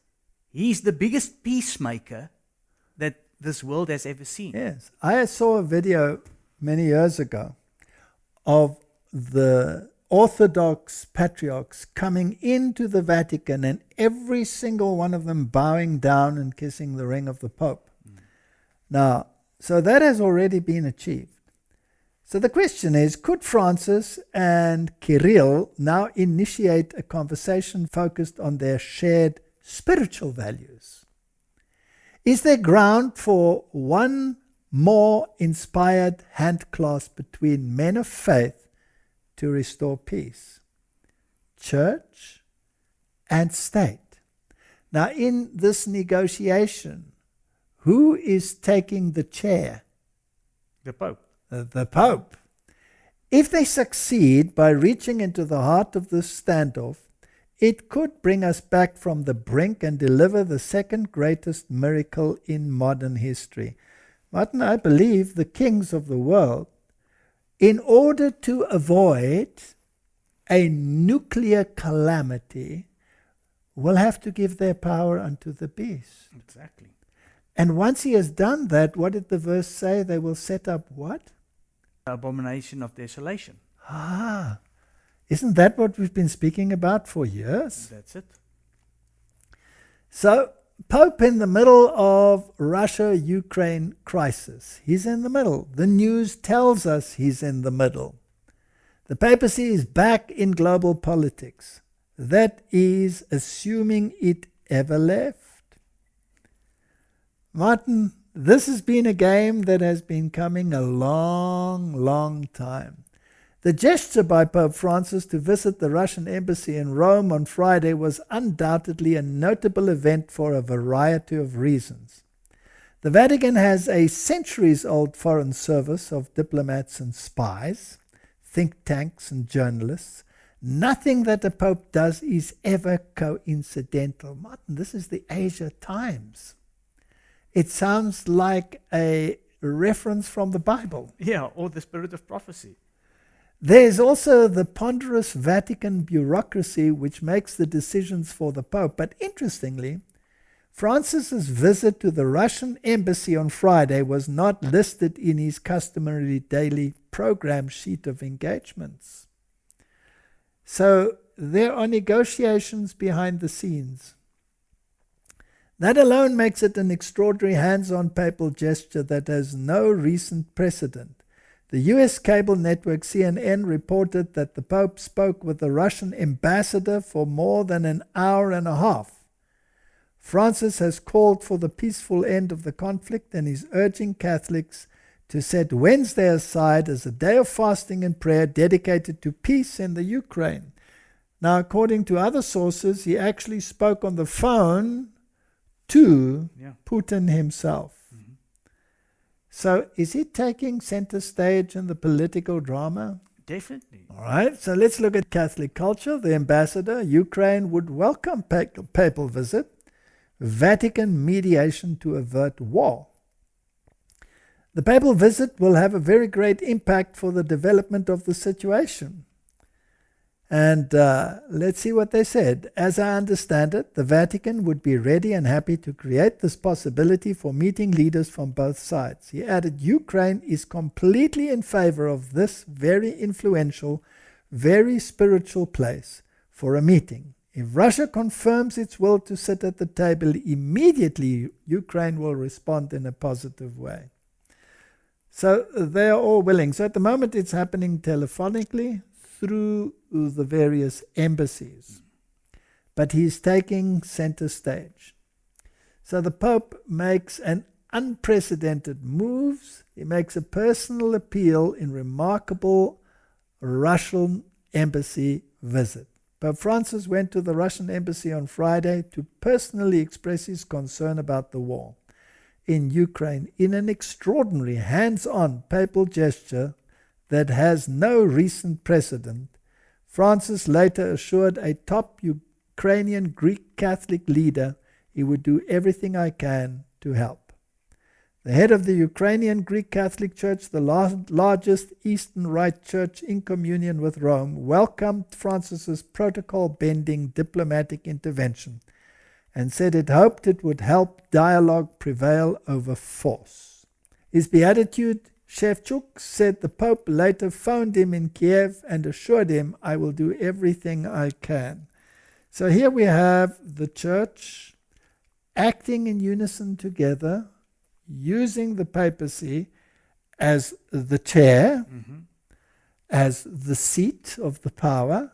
he's the biggest peacemaker that this world has ever seen. Yes. I saw a video many years ago of the Orthodox patriarchs coming into the Vatican and every single one of them bowing down and kissing the ring of the Pope. Now, so that has already been achieved. So the question is, could Francis and Kirill now initiate a conversation focused on their shared spiritual values? Is there ground for one more inspired handclasp between men of faith to restore peace? Church and state. Now, in this negotiation, who is taking the chair? The Pope. The Pope. If they succeed by reaching into the heart of this standoff, it could bring us back from the brink and deliver the second greatest miracle in modern history. Martin, I believe the kings of the world, in order to avoid a nuclear calamity, will have to give their power unto the beast. Exactly. And once he has done that, what did the verse say? They will set up what? Abomination of desolation. Ah, isn't that what we've been speaking about for years? That's it. So, Pope in the middle of Russia-Ukraine crisis. He's in the middle. The news tells us he's in the middle. The papacy is back in global politics. That is assuming it ever left. Martin, this has been a game that has been coming a long, long time. The gesture by Pope Francis to visit the Russian embassy in Rome on Friday was undoubtedly a notable event for a variety of reasons. The Vatican has a centuries-old foreign service of diplomats and spies, think tanks and journalists. Nothing that the Pope does is ever coincidental. Martin, this is the Asia Times. It sounds like a reference from the Bible. Yeah, or the spirit of prophecy. There's also the ponderous Vatican bureaucracy which makes the decisions for the Pope. But interestingly, Francis's visit to the Russian embassy on Friday was not listed in his customary daily program sheet of engagements. So there are negotiations behind the scenes. That alone makes it an extraordinary hands-on papal gesture that has no recent precedent. The US cable network CNN reported that the Pope spoke with the Russian ambassador for more than an hour and a half. Francis has called for the peaceful end of the conflict and is urging Catholics to set Wednesday aside as a day of fasting and prayer dedicated to peace in the Ukraine. Now, according to other sources, he actually spoke on the phone to Putin himself. So is he taking center stage in the political drama? Definitely. All right, so let's look at Catholic culture. The ambassador, Ukraine, would welcome papal visit, Vatican mediation to avert war. The papal visit will have a very great impact for the development of the situation. And let's see what they said. As I understand it, the Vatican would be ready and happy to create this possibility for meeting leaders from both sides. He added, Ukraine is completely in favor of this very influential, very spiritual place for a meeting. If Russia confirms its will to sit at the table, immediately Ukraine will respond in a positive way. So they are all willing. So at the moment it's happening telephonically through the various embassies. But he's taking center stage. So the Pope makes an unprecedented moves. He makes a personal appeal in remarkable Russian embassy visit. Pope Francis went to the Russian embassy on Friday to personally express his concern about the war in Ukraine in an extraordinary hands-on papal gesture that has no recent precedent. Francis later assured a top Ukrainian Greek Catholic leader he would do everything I can to help. The head of the Ukrainian Greek Catholic Church, the largest Eastern Rite Church in communion with Rome, welcomed Francis's protocol-bending diplomatic intervention and said it hoped it would help dialogue prevail over force. His Beatitude Shevchuk said the Pope later phoned him in Kiev and assured him, I will do everything I can. So here we have the church acting in unison together, using the papacy as the chair, as the seat of the power,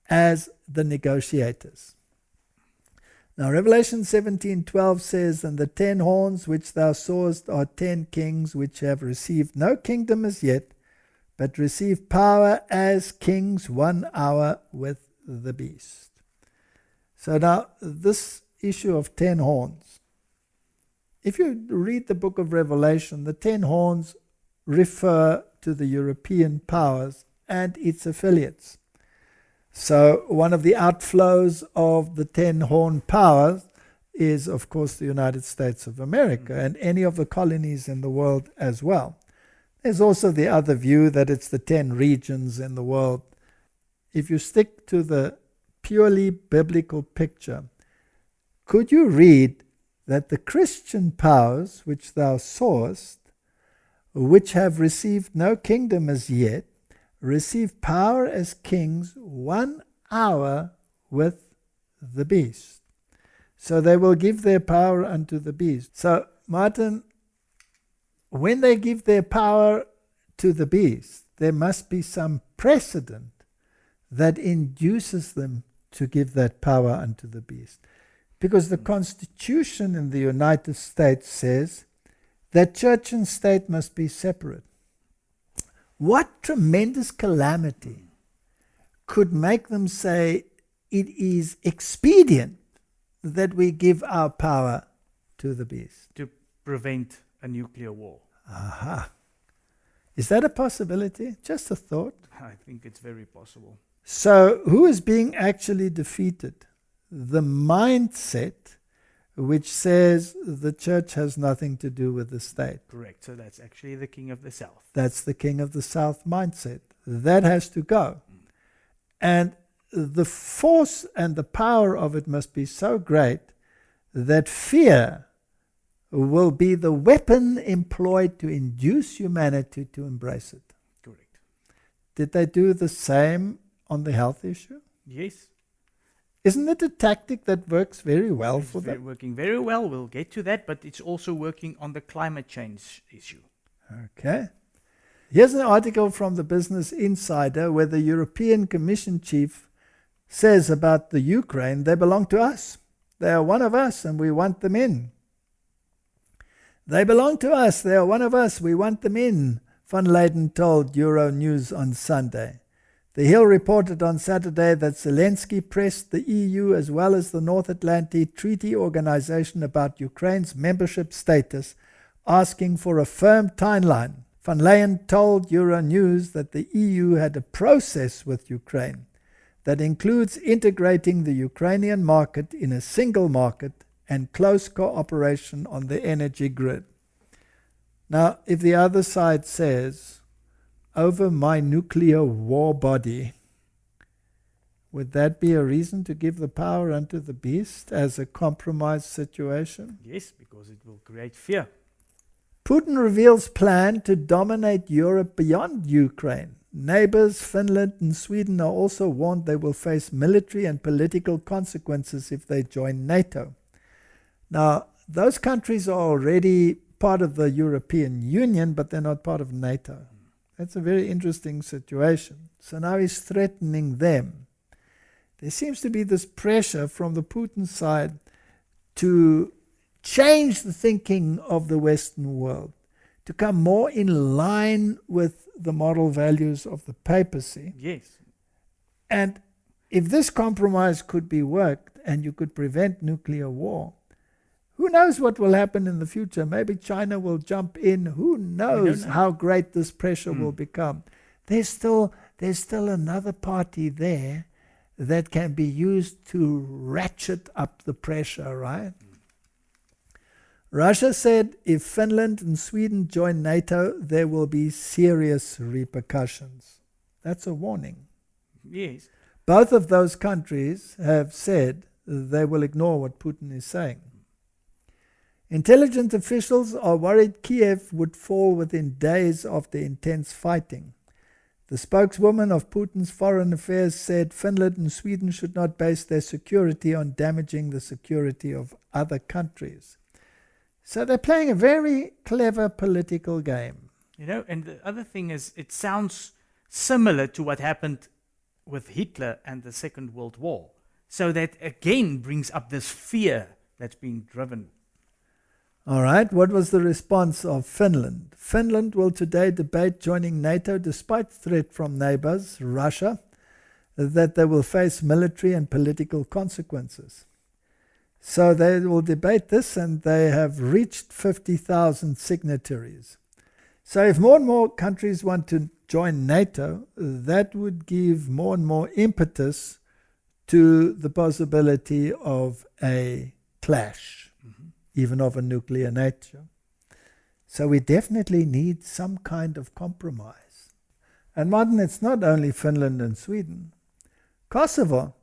as the negotiators. Now Revelation 17:12 says, And the 10 horns which thou sawest are 10 kings which have received no kingdom as yet, but receive power as kings 1 hour with the beast. So now this issue of 10 horns. If you read the book of Revelation, the 10 horns refer to the European powers and its affiliates. So one of the outflows of the 10 horn powers is, of course, the United States of America and any of the colonies in the world as well. There's also the other view that it's the 10 regions in the world. If you stick to the purely biblical picture, could you read that the Christian powers which thou sawest, which have received no kingdom as yet, receive power as kings 1 hour with the beast. So they will give their power unto the beast. So, Martin, when they give their power to the beast, there must be some precedent that induces them to give that power unto the beast. Because the Constitution in the United States says that church and state must be separate. What tremendous calamity could make them say it is expedient that we give our power to the beast? To prevent a nuclear war. Aha. Is that a possibility? Just a thought. I think it's very possible. So, who is being actually defeated? The mindset which says the church has nothing to do with the state. Correct. So that's actually the king of the south. That's the king of the south mindset. That has to go. And the force and the power of it must be so great that fear will be the weapon employed to induce humanity to embrace it. Correct. Did they do the same on the health issue? Yes. Isn't it a tactic that works very well It's for them? working very well. We'll get to that, but it's also working on the climate change issue. Okay. Here's an article from the Business Insider where the European Commission chief says about the Ukraine, they belong to us. They are one of us and we want them in. They belong to us. They are one of us. We want them in, Van Leyden told Euronews on Sunday. The Hill reported on Saturday that Zelensky pressed the EU as well as the North Atlantic Treaty Organization about Ukraine's membership status, asking for a firm timeline. Van Leyen told Euronews that the EU had a process with Ukraine that includes integrating the Ukrainian market in a single market and close cooperation on the energy grid. Now, if the other side says, over my nuclear war body, would that be a reason to give the power unto the beast as a compromise situation? Yes, because it will create fear. Putin reveals plan to dominate Europe beyond Ukraine. Neighbors Finland and Sweden are also warned they will face military and political consequences if they join NATO. Now, those countries are already part of the European Union, but they're not part of NATO. That's a very interesting situation. So now he's threatening them. There seems to be this pressure from the Putin side to change the thinking of the Western world, to come more in line with the moral values of the papacy. Yes. And if this compromise could be worked and you could prevent nuclear war, who knows what will happen in the future? Maybe China will jump in. Who knows how great this pressure will become? There's still another party there that can be used to ratchet up the pressure, right? Russia said if Finland and Sweden join NATO, there will be serious repercussions. That's a warning. Yes. Both of those countries have said they will ignore what Putin is saying. Intelligence officials are worried Kiev would fall within days of the intense fighting. The spokeswoman of Putin's foreign affairs said Finland and Sweden should not base their security on damaging the security of other countries. So they're playing a very clever political game. You know, and the other thing is, it sounds similar to what happened with Hitler and the Second World War. So that again brings up this fear that's being driven. All right, what was the response of Finland? Finland will today debate joining NATO despite threat from neighbors, Russia, that they will face military and political consequences. So they will debate this, and they have reached 50,000 signatories. So if more and more countries want to join NATO, that would give more and more impetus to the possibility of a clash, even of a nuclear nature. So we definitely need some kind of compromise. And Martin, it's not only Finland and Sweden. Kosovo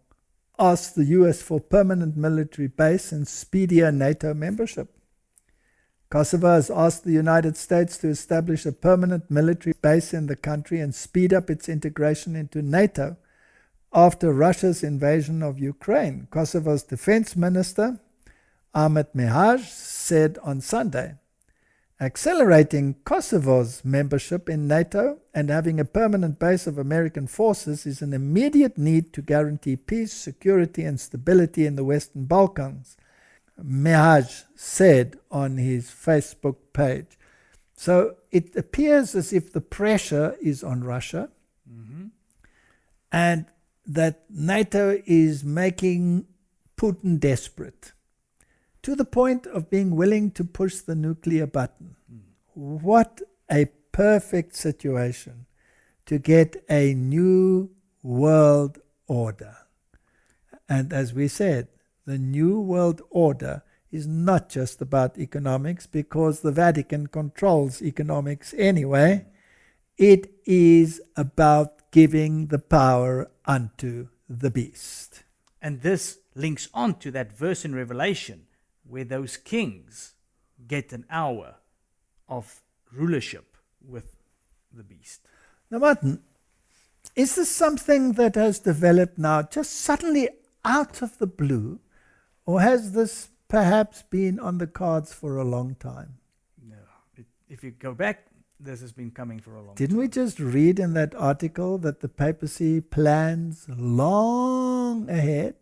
asked the US for permanent military base and speedier NATO membership. Kosovo has asked the United States to establish a permanent military base in the country and speed up its integration into NATO after Russia's invasion of Ukraine. Kosovo's defense minister, Ahmet Mihaj, said on Sunday, accelerating Kosovo's membership in NATO and having a permanent base of American forces is an immediate need to guarantee peace, security, and stability in the Western Balkans, Mihaj said on his Facebook page. So it appears as if the pressure is on Russia and that NATO is making Putin desperate to the point of being willing to push the nuclear button. What a perfect situation to get a new world order. And as we said, the new world order is not just about economics, because the Vatican controls economics anyway. It is about giving the power unto the beast. And this links on to that verse in Revelation where those kings get an hour of rulership with the beast. Now, Martin, is this something that has developed now just suddenly out of the blue, or has this perhaps been on the cards for a long time? No. If you go back, this has been coming for a long time. Didn't we just read in that article that the papacy plans long ahead?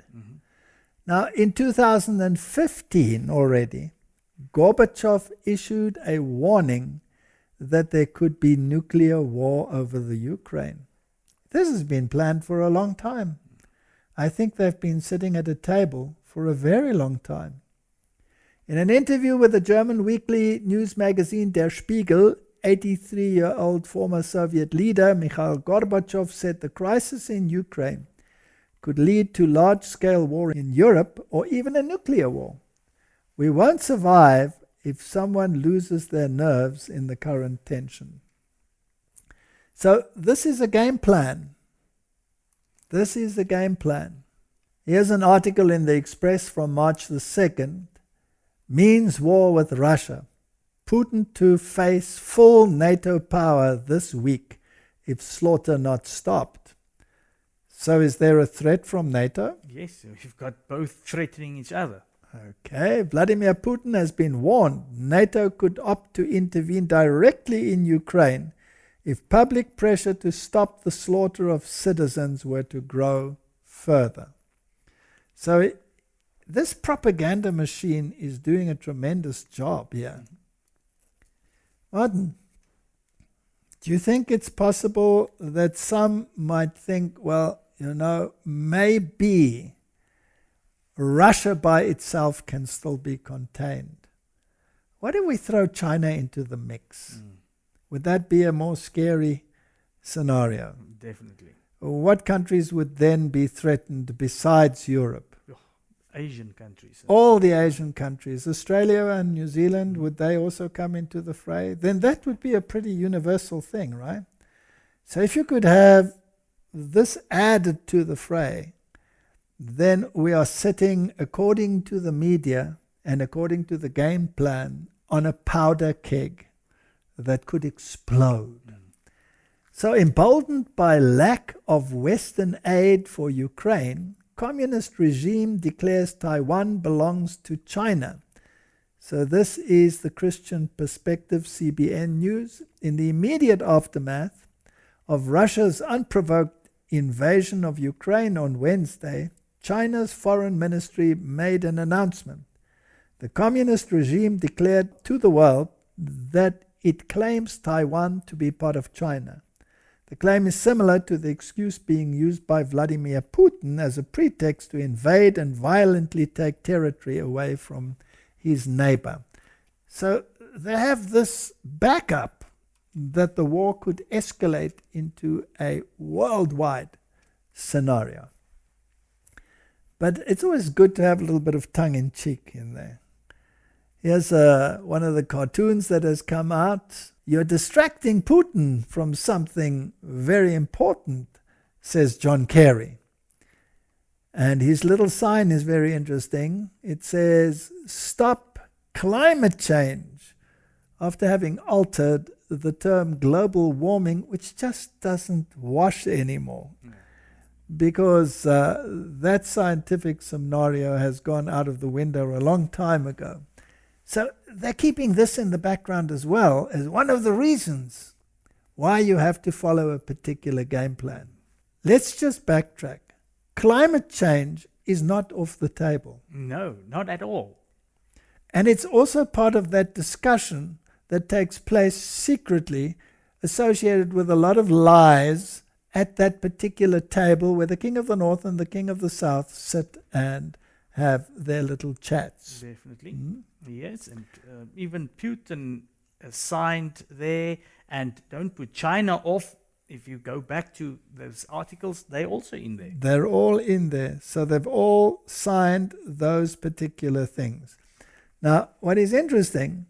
Now, in 2015 already, Gorbachev issued a warning that there could be nuclear war over the Ukraine. This has been planned for a long time. I think they've been sitting at a table for a very long time. In an interview with the German weekly news magazine Der Spiegel, 83-year-old former Soviet leader Mikhail Gorbachev said the crisis in Ukraine could lead to large-scale war in Europe or even a nuclear war. We won't survive if someone loses their nerves in the current tension. So this is a game plan. This is the game plan. Here's an article in the Express from March the 2nd. Means war with Russia. Putin to face full NATO power this week if slaughter not stopped. So is there a threat from NATO? Yes, you've got both threatening each other. Okay, Vladimir Putin has been warned NATO could opt to intervene directly in Ukraine if public pressure to stop the slaughter of citizens were to grow further. So this propaganda machine is doing a tremendous job here. Martin, do you think it's possible that some might think, well, maybe Russia by itself can still be contained? What if we throw China into the mix? Would that be a more scary scenario? Definitely. What countries would then be threatened besides Europe? Asian countries. All the Asian countries. Australia and New Zealand, would they also come into the fray? Then that would be a pretty universal thing, right? So if you could have this added to the fray, then we are sitting, according to the media and according to the game plan, on a powder keg that could explode. So emboldened by lack of Western aid for Ukraine, communist regime declares Taiwan belongs to China. So this is the Christian Perspective CBN News. In the immediate aftermath of Russia's unprovoked invasion of Ukraine on Wednesday, China's foreign ministry made an announcement. The communist regime declared to the world that it claims Taiwan to be part of China. The claim is similar to the excuse being used by Vladimir Putin as a pretext to invade and violently take territory away from his neighbor. So they have this backup that the war could escalate into a worldwide scenario. But it's always good to have a little bit of tongue-in-cheek in there. Here's one of the cartoons that has come out. You're distracting Putin from something very important, says John Kerry. And his little sign is very interesting. It says, "Stop climate change," after having altered the term global warming, which just doesn't wash anymore. Because that scientific scenario has gone out of the window a long time ago. So they're keeping this in the background as well as one of the reasons why you have to follow a particular game plan. Let's just backtrack. Climate change is not off the table. No, not at all. And it's also part of that discussion that takes place secretly, associated with a lot of lies at that particular table where the king of the north and the king of the south sit and have their little chats. Definitely. Yes, and even Putin signed there, and don't put China off. If you go back to those articles, they're also in there. They're all in there. So they've all signed those particular things. Now, what is interesting,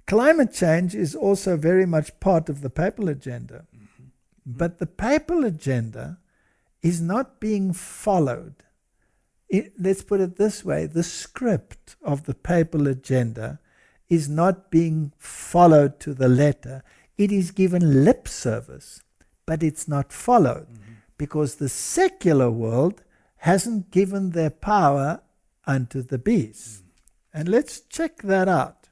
climate change is also very much part of the papal agenda. But the papal agenda is not being followed. Let's put it this way, the script of the papal agenda is not being followed to the letter. It is given lip service, but it's not followed because the secular world hasn't given their power unto the beast. And let's check that out.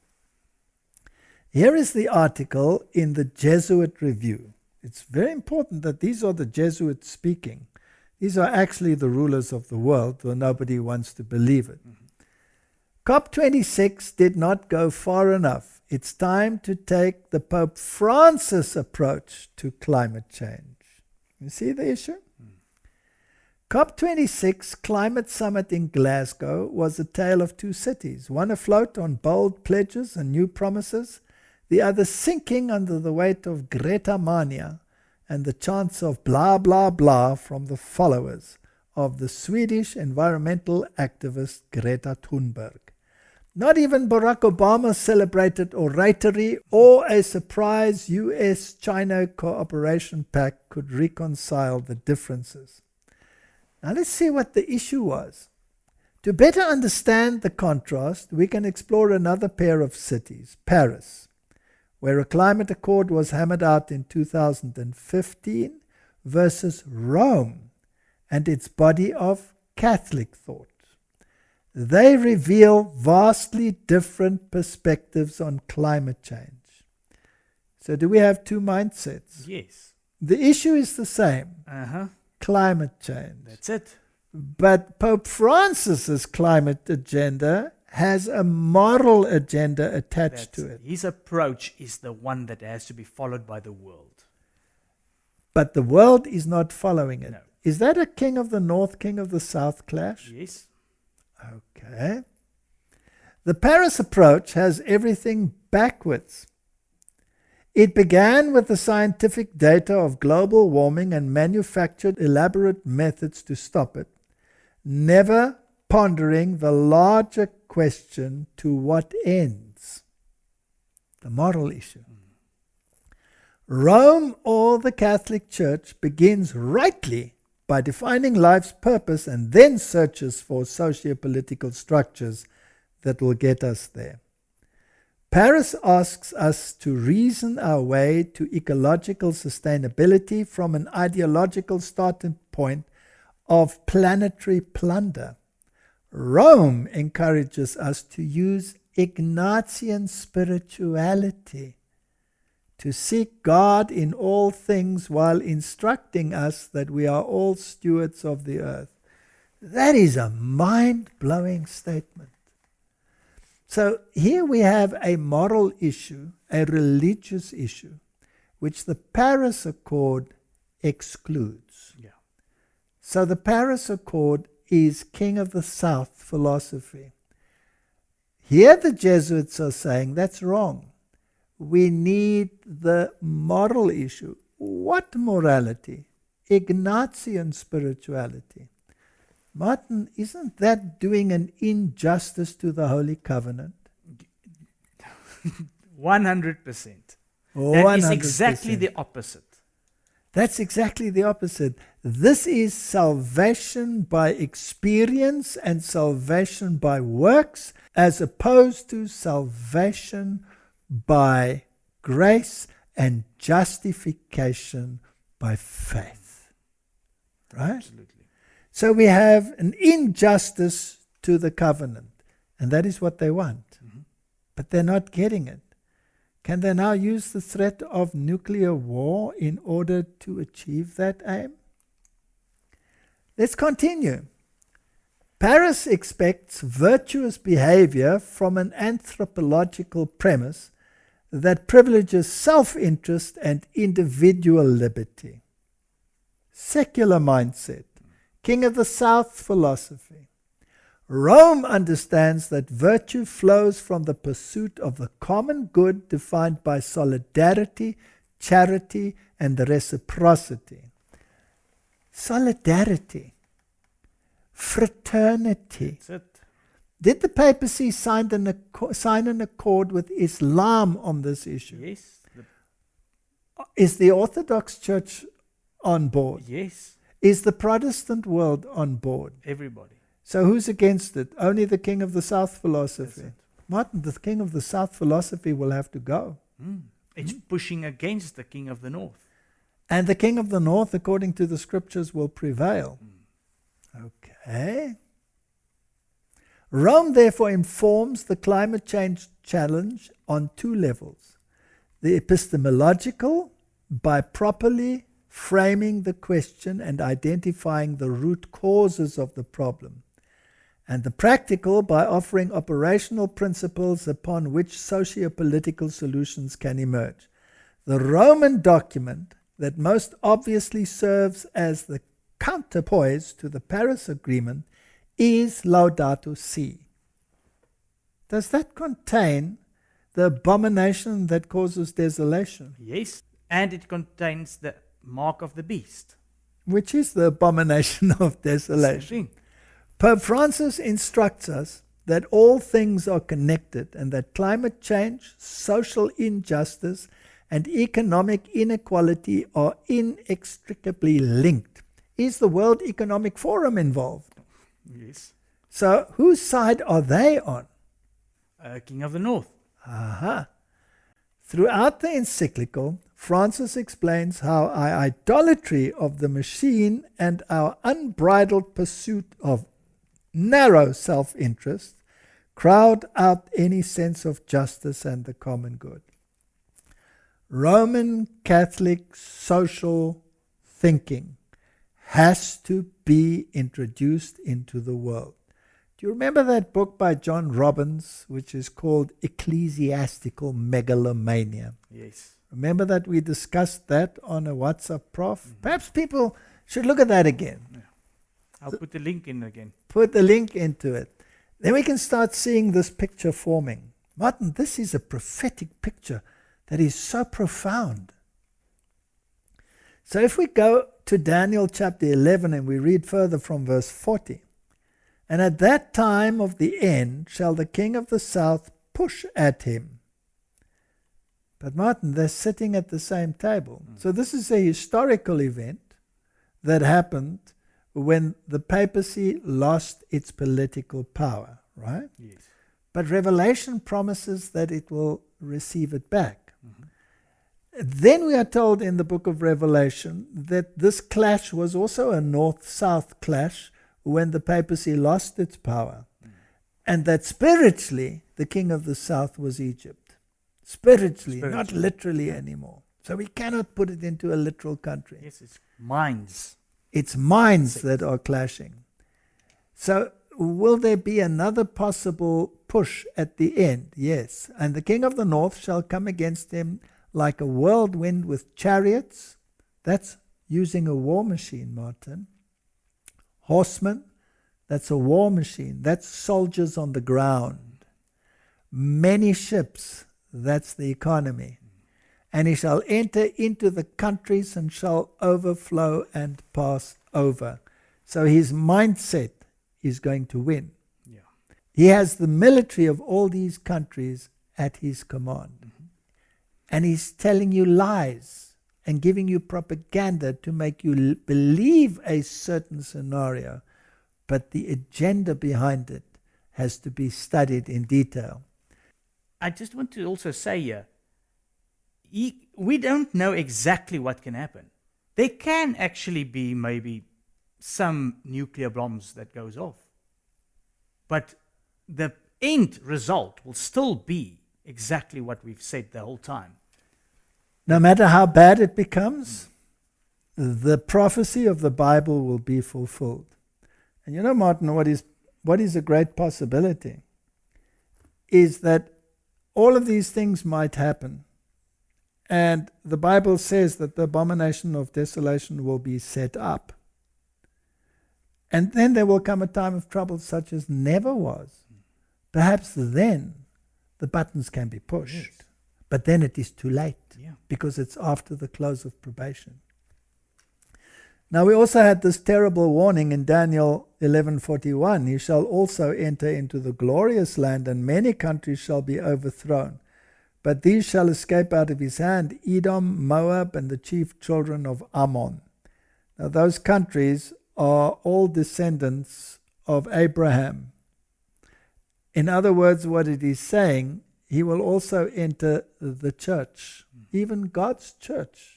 Here is the article in the Jesuit Review. It's very important that these are the Jesuits speaking. These are actually the rulers of the world, though nobody wants to believe it. COP26 did not go far enough. It's time to take the Pope Francis approach to climate change. You see the issue? COP26 Climate Summit in Glasgow was a tale of two cities, one afloat on bold pledges and new promises, the other sinking under the weight of Greta Mania and the chants of blah, blah, blah from the followers of the Swedish environmental activist Greta Thunberg. Not even Barack Obama's celebrated oratory or a surprise US-China cooperation pact could reconcile the differences. Now let's see what the issue was. To better understand the contrast, we can explore another pair of cities, Paris, where a climate accord was hammered out in 2015, versus Rome and its body of Catholic thought. They reveal vastly different perspectives on climate change. So do we have two mindsets? Yes. The issue is the same, climate change. That's it. But Pope Francis's climate agenda has a moral agenda attached to it. His approach is the one that has to be followed by the world. But the world is not following it. No. Is that a king of the north, king of the south clash? Yes. Okay. The Paris approach has everything backwards. It began with the scientific data of global warming and manufactured elaborate methods to stop it, never pondering the larger question, to what ends? The moral issue. Rome or the Catholic Church begins rightly by defining life's purpose and then searches for socio-political structures that will get us there. Paris asks us to reason our way to ecological sustainability from an ideological starting point of planetary plunder. Rome encourages us to use Ignatian spirituality, to seek God in all things while instructing us that we are all stewards of the earth. That is a mind-blowing statement. So here we have a moral issue, a religious issue, which the Paris Accord excludes. Yeah. So the Paris Accord is King of the South philosophy. Here the Jesuits are saying that's wrong. We need the moral issue. What morality? Ignatian spirituality. Martin, isn't that doing an injustice to the Holy Covenant? 100%. That is exactly 100%. the opposite. That's exactly the opposite. This is salvation by experience and salvation by works, as opposed to salvation by grace and justification by faith. Right? Absolutely. So we have an injustice to the covenant, and that is what they want. But they're not getting it. Can they now use the threat of nuclear war in order to achieve that aim? Let's continue. Paris expects virtuous behavior from an anthropological premise that privileges self-interest and individual liberty. Secular mindset. King of the South philosophy. Rome understands that virtue flows from the pursuit of the common good defined by solidarity, charity, and reciprocity. Solidarity. Fraternity. That's it. Did the papacy sign an accord with Islam on this issue? Yes. Is the Orthodox Church on board? Yes. Is the Protestant world on board? Everybody. So who's against it? Only the King of the South philosophy. That's it. Martin, the King of the South philosophy will have to go. It's pushing against the King of the North. And the King of the North, according to the scriptures, will prevail. Okay. Rome therefore informs the climate change challenge on two levels. The epistemological, by properly framing the question and identifying the root causes of the problem, and the practical, by offering operational principles upon which socio-political solutions can emerge. The Roman document that most obviously serves as the counterpoise to the Paris Agreement is Laudato Si. Does that contain the abomination that causes desolation? Yes. And it contains the mark of the beast. Which is the abomination of desolation. Same thing. Pope Francis instructs us that all things are connected and that climate change, social injustice, and economic inequality are inextricably linked. Is the World Economic Forum involved? Yes. So whose side are they on? King of the North. Aha. Throughout the encyclical, Francis explains how our idolatry of the machine and our unbridled pursuit of narrow self-interest crowd out any sense of justice and the common good. Roman Catholic social thinking has to be introduced into the world. Do you remember that book by John Robbins, which is called Ecclesiastical Megalomania? Yes. Remember that we discussed that on a WhatsApp Prof? Perhaps people should look at that again. I'll put the link in again. Put the link into it. Then we can start seeing this picture forming. Martin, this is a prophetic picture that is so profound. So if we go to Daniel chapter 11 and we read further from verse 40, and at that time of the end shall the king of the south push at him. But Martin, they're sitting at the same table. So this is a historical event that happened when the papacy lost its political power, right? Yes. But Revelation promises that it will receive it back. Then we are told in the book of Revelation that this clash was also a north-south clash when the papacy lost its power. And that spiritually, the king of the south was Egypt. Spiritually, not literally anymore. So we cannot put it into a literal country. Yes, it's minds. It's minds that are clashing. So will there be another possible push at the end? Yes. And the king of the north shall come against him like a whirlwind with chariots. That's using a war machine, Martin. Horsemen, that's a war machine. That's soldiers on the ground. Many ships, that's the economy. And he shall enter into the countries and shall overflow and pass over. So his mindset is going to win. Yeah. He has the military of all these countries at his command. And he's telling you lies and giving you propaganda to make you believe a certain scenario. But the agenda behind it has to be studied in detail. I just want to also say here, we don't know exactly what can happen. There can actually be maybe some nuclear bombs that goes off. But the end result will still be exactly what we've said the whole time. No matter how bad it becomes, the prophecy of the Bible will be fulfilled. And you know, Martin, what is a great possibility is that all of these things might happen. And the Bible says that the abomination of desolation will be set up. And then there will come a time of trouble such as never was. Perhaps then the buttons can be pushed. Yes. But then it is too late, Yeah. because it's after the close of probation. Now we also had this terrible warning in Daniel 11:41. He shall also enter into the glorious land, and many countries shall be overthrown. But these shall escape out of his hand, Edom, Moab, and the chief children of Ammon. Now those countries are all descendants of Abraham. In other words, what it is saying, he will also enter the church, even God's church.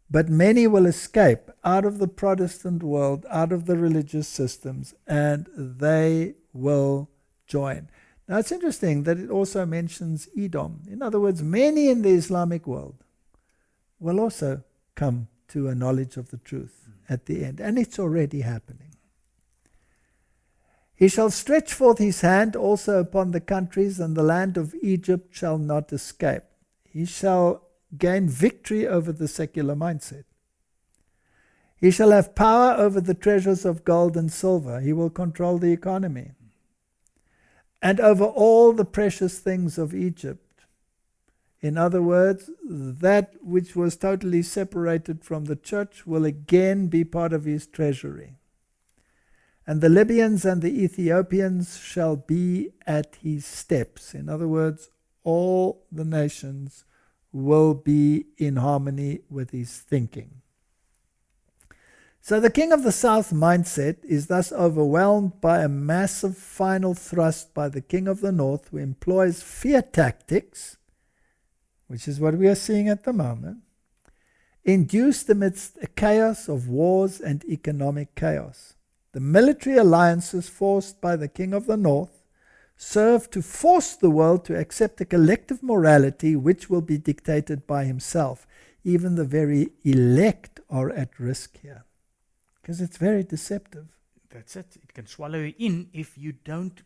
But many will escape out of the Protestant world, out of the religious systems, and they will join. Now it's interesting that it also mentions Edom. In other words, many in the Islamic world will also come to a knowledge of the truth at the end, and it's already happening. He shall stretch forth his hand also upon the countries, and the land of Egypt shall not escape. He shall gain victory over the secular mindset. He shall have power over the treasures of gold and silver. He will control the economy. And over all the precious things of Egypt. In other words, that which was totally separated from the church will again be part of his treasury. And the Libyans and the Ethiopians shall be at his steps. In other words, all the nations will be in harmony with his thinking. So the king of the south mindset is thus overwhelmed by a massive final thrust by the king of the north, who employs fear tactics, which is what we are seeing at the moment, induced amidst a chaos of wars and economic chaos. The military alliances forced by the king of the north serve to force the world to accept a collective morality which will be dictated by himself. Even the very elect are at risk here, because it's very deceptive. That's it. It can swallow you in if you don't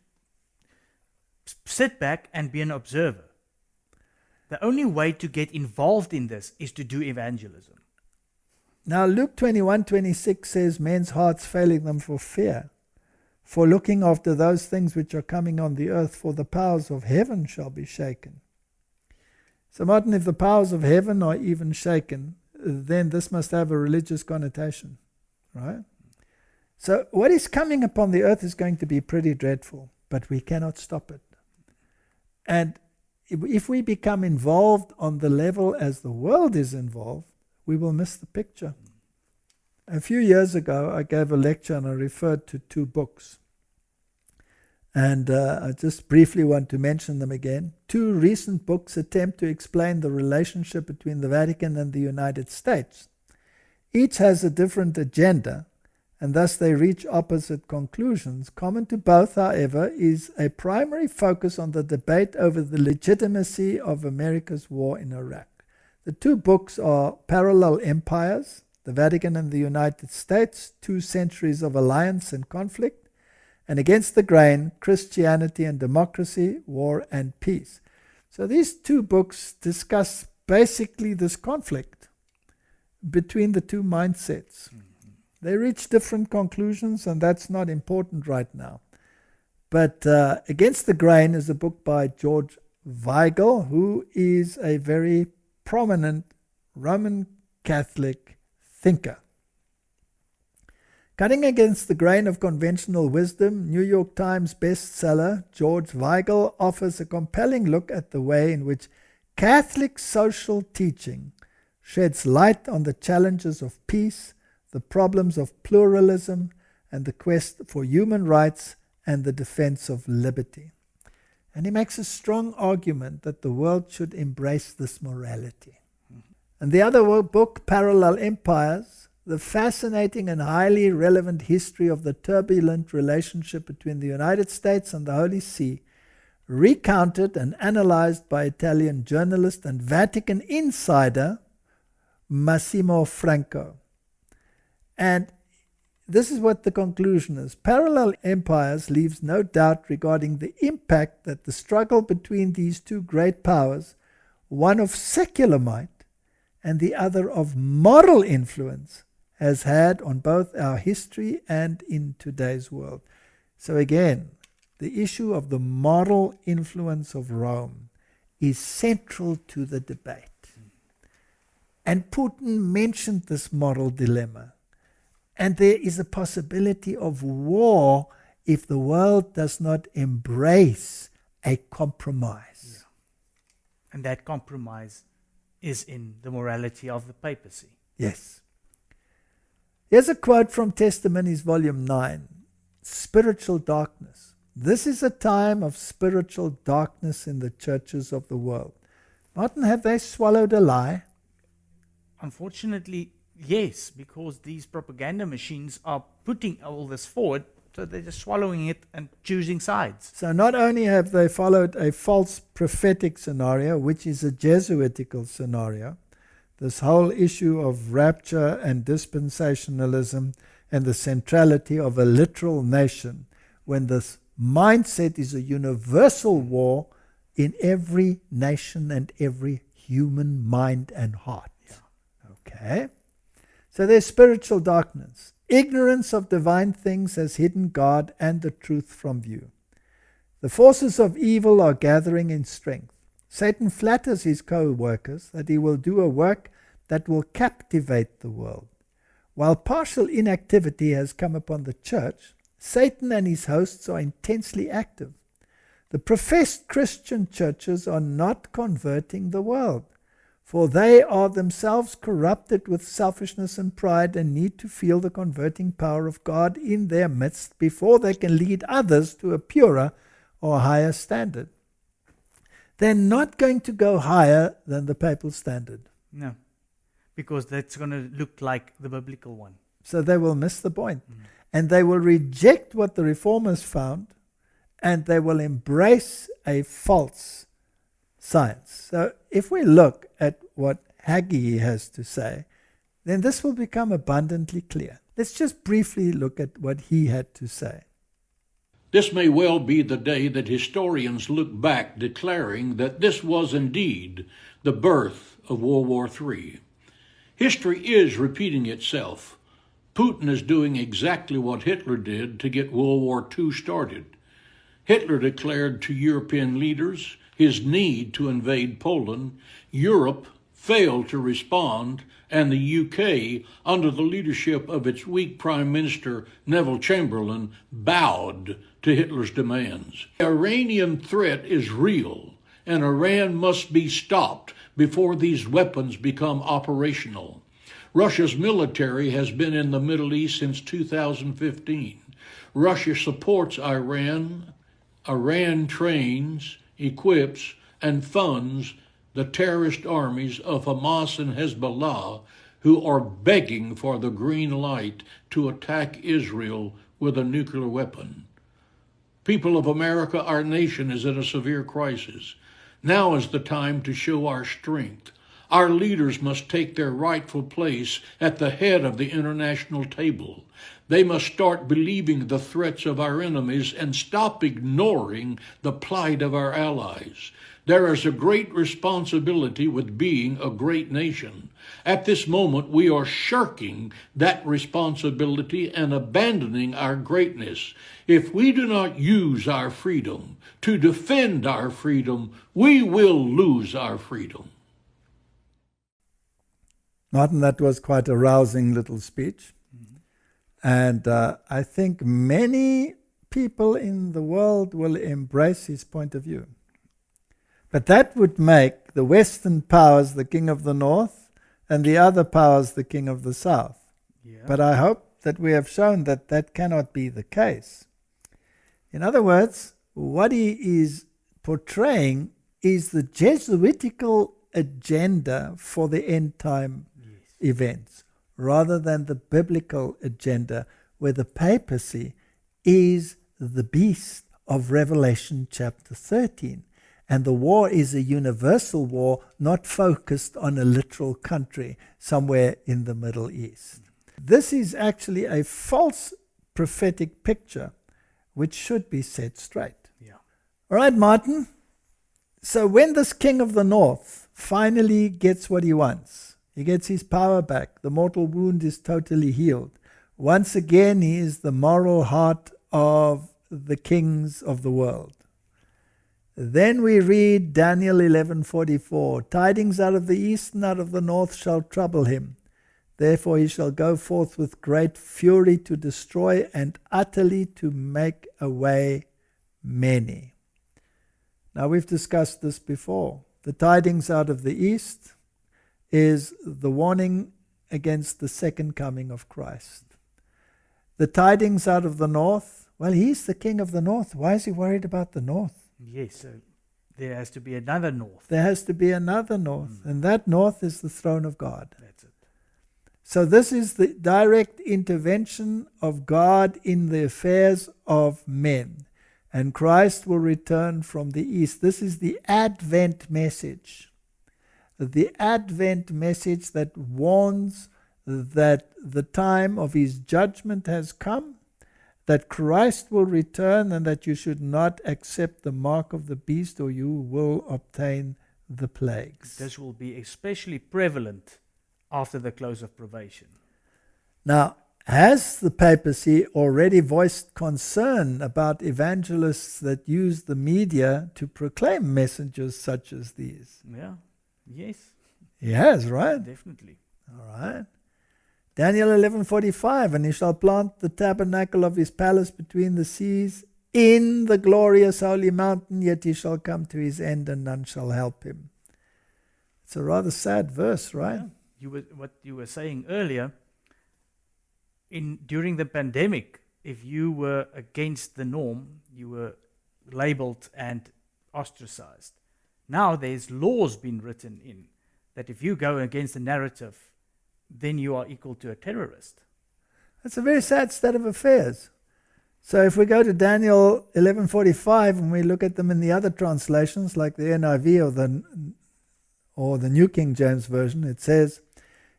sit back and be an observer. The only way to get involved in this is to do evangelism. Now Luke 21:26 says, men's hearts failing them for fear, for looking after those things which are coming on the earth, for the powers of heaven shall be shaken. So Martin, if the powers of heaven are even shaken, then this must have a religious connotation, right? So what is coming upon the earth is going to be pretty dreadful, but we cannot stop it. And if we become involved on the level as the world is involved, we will miss the picture. A few years ago, I gave a lecture and I referred to two books. And I just briefly want to mention them again. Two recent books attempt to explain the relationship between the Vatican and the United States. Each has a different agenda, and thus they reach opposite conclusions. Common to both, however, is a primary focus on the debate over the legitimacy of America's war in Iraq. The two books are Parallel Empires, the Vatican and the United States, 2 centuries of alliance and conflict, and Against the Grain, Christianity and Democracy, War and Peace. So these two books discuss basically this conflict between the two mindsets. They reach different conclusions, and that's not important right now. But Against the Grain is a book by George Weigel, who is a very prominent Roman Catholic thinker. Cutting Against the Grain of Conventional Wisdom, New York Times bestseller, George Weigel offers a compelling look at the way in which Catholic social teaching sheds light on the challenges of peace, the problems of pluralism, and the quest for human rights and the defense of liberty. And he makes a strong argument that the world should embrace this morality. And the other book, Parallel Empires, the fascinating and highly relevant history of the turbulent relationship between the United States and the Holy See, recounted and analyzed by Italian journalist and Vatican insider Massimo Franco. And this is what the conclusion is. Parallel empires leaves no doubt regarding the impact that the struggle between these two great powers, one of secular might and the other of moral influence, has had on both our history and in today's world. So again, the issue of the moral influence of Rome is central to the debate. And Putin mentioned this moral dilemma. And there is a possibility of war if the world does not embrace a compromise. And that compromise is in the morality of the papacy. Yes. Here's a quote from Testimonies, Volume 9. Spiritual darkness. This is a time of spiritual darkness in the churches of the world. Martin, have they swallowed a lie? Unfortunately, yes, because these propaganda machines are putting all this forward, so they're just swallowing it and choosing sides. So not only have they followed a false prophetic scenario, which is a Jesuitical scenario, this whole issue of rapture and dispensationalism and the centrality of a literal nation, when this mindset is a universal war in every nation and every human mind and heart. Okay? So there's spiritual darkness. Ignorance of divine things has hidden God and the truth from view. The forces of evil are gathering in strength. Satan flatters his co-workers that he will do a work that will captivate the world. While partial inactivity has come upon the church, Satan and his hosts are intensely active. The professed Christian churches are not converting the world, for they are themselves corrupted with selfishness and pride and need to feel the converting power of God in their midst before they can lead others to a purer or higher standard. They're not going to go higher than the papal standard. No, because that's going to look like the biblical one. So they will miss the point. And they will reject what the reformers found, and they will embrace a false science. So if we look at what Haggai has to say, then this will become abundantly clear. Let's just briefly look at what he had to say. This may well be the day that historians look back declaring that this was indeed the birth of World War III. History is repeating itself. Putin is doing exactly what Hitler did to get World War II started. Hitler declared to European leaders his need to invade Poland. Europe failed to respond, and the UK, under the leadership of its weak Prime Minister Neville Chamberlain, bowed to Hitler's demands. The Iranian threat is real, and Iran must be stopped before these weapons become operational. Russia's military has been in the Middle East since 2015. Russia supports Iran. Iran trains, equips, and funds the terrorist armies of Hamas and Hezbollah, who are begging for the green light to attack Israel with a nuclear weapon. People of America, our nation is in a severe crisis. Now is the time to show our strength. Our leaders must take their rightful place at the head of the international table. They must start believing the threats of our enemies and stop ignoring the plight of our allies. There is a great responsibility with being a great nation. At this moment, we are shirking that responsibility and abandoning our greatness. If we do not use our freedom to defend our freedom, we will lose our freedom. Martin, that was quite a rousing little speech. And I think many people in the world will embrace his point of view. But that would make the Western powers the king of the North and the other powers the king of the South. Yeah. But I hope that we have shown that that cannot be the case. In other words, what he is portraying is the Jesuitical agenda for the end time events, rather than the biblical agenda, where the papacy is the beast of Revelation chapter 13. And the war is a universal war, not focused on a literal country somewhere in the Middle East. This is actually a false prophetic picture which should be set straight. Yeah. All right, Martin. So when this king of the north finally gets what he wants, he gets his power back, the mortal wound is totally healed. Once again, he is the moral heart of the kings of the world. Then we read Daniel 11:44, tidings out of the east and out of the north shall trouble him. Therefore he shall go forth with great fury to destroy and utterly to make away many. Now we've discussed this before. The tidings out of the east is the warning against the second coming of Christ. The tidings out of the north, well, he's the king of the north. Why is he worried about the north? Yes, so there has to be another north. There has to be another north, and that north is the throne of God. That's it. So this is the direct intervention of God in the affairs of men. And Christ will return from the east. This is the Advent message. The Advent message that warns that the time of his judgment has come, that Christ will return, and that you should not accept the mark of the beast or you will obtain the plagues. This will be especially prevalent after the close of probation. Now, has the papacy already voiced concern about evangelists that use the media to proclaim messages such as these? Yeah. Yes. He has, right? Definitely. All right. Daniel 11:45, and he shall plant the tabernacle of his palace between the seas in the glorious holy mountain, yet he shall come to his end and none shall help him. It's a rather sad verse, right? Yeah. What you were saying earlier, during the pandemic, if you were against the norm, you were labeled and ostracized. Now there's laws being written in that if you go against the narrative, then you are equal to a terrorist. That's a very sad state of affairs. So if we go to Daniel 11:45 and we look at them in the other translations, like the NIV or the New King James Version, it says,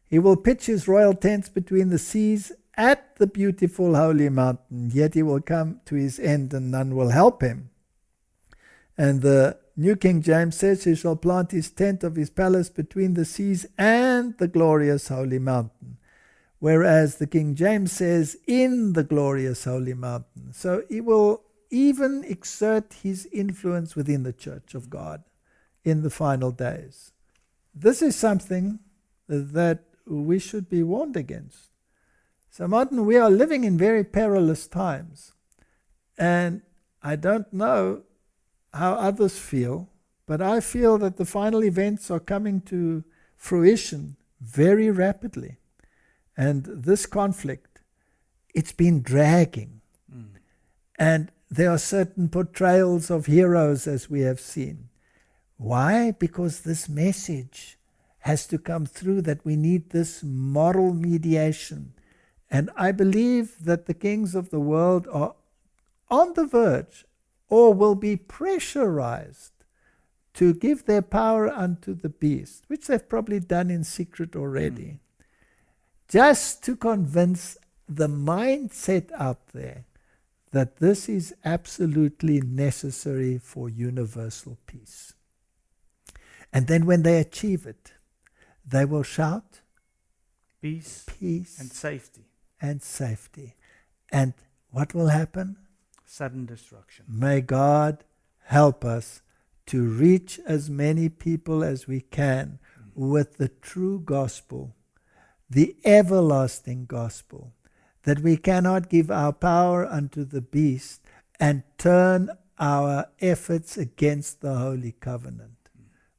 he will pitch his royal tents between the seas at the beautiful holy mountain, yet he will come to his end and none will help him. And the New King James says, he shall plant his tent of his palace between the seas and the glorious holy mountain. Whereas the King James says, in the glorious holy mountain. So he will even exert his influence within the church of God in the final days. This is something that we should be warned against. So Martin, we are living in very perilous times. And I don't know how others feel, but I feel that the final events are coming to fruition very rapidly. And this conflict, it's been dragging. And there are certain portrayals of heroes, as we have seen. Why? Because this message has to come through, that we need this moral mediation. And I believe that the kings of the world are on the verge or will be pressurized to give their power unto the beast, which they've probably done in secret already, just to convince the mindset out there that this is absolutely necessary for universal peace. And then when they achieve it, they will shout, Peace, peace and safety. and safety. And what will happen? Sudden destruction. May God help us to reach as many people as we can with the true gospel, the everlasting gospel, that we cannot give our power unto the beast and turn our efforts against the Holy Covenant.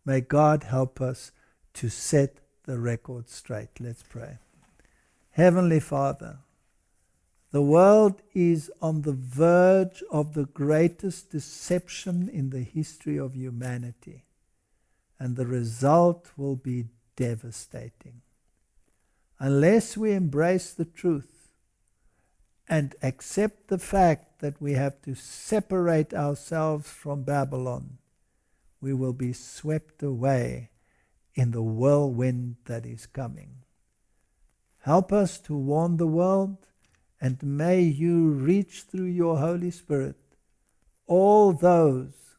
May God help us to set the record straight. Let's pray. Heavenly Father, the world is on the verge of the greatest deception in the history of humanity, and the result will be devastating. Unless we embrace the truth and accept the fact that we have to separate ourselves from Babylon, we will be swept away in the whirlwind that is coming. Help us to warn the world, and may you reach through your Holy Spirit all those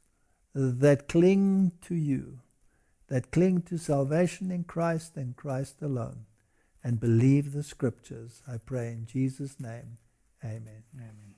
that cling to you, that cling to salvation in Christ and Christ alone, and believe the Scriptures. I pray in Jesus' name. Amen. Amen.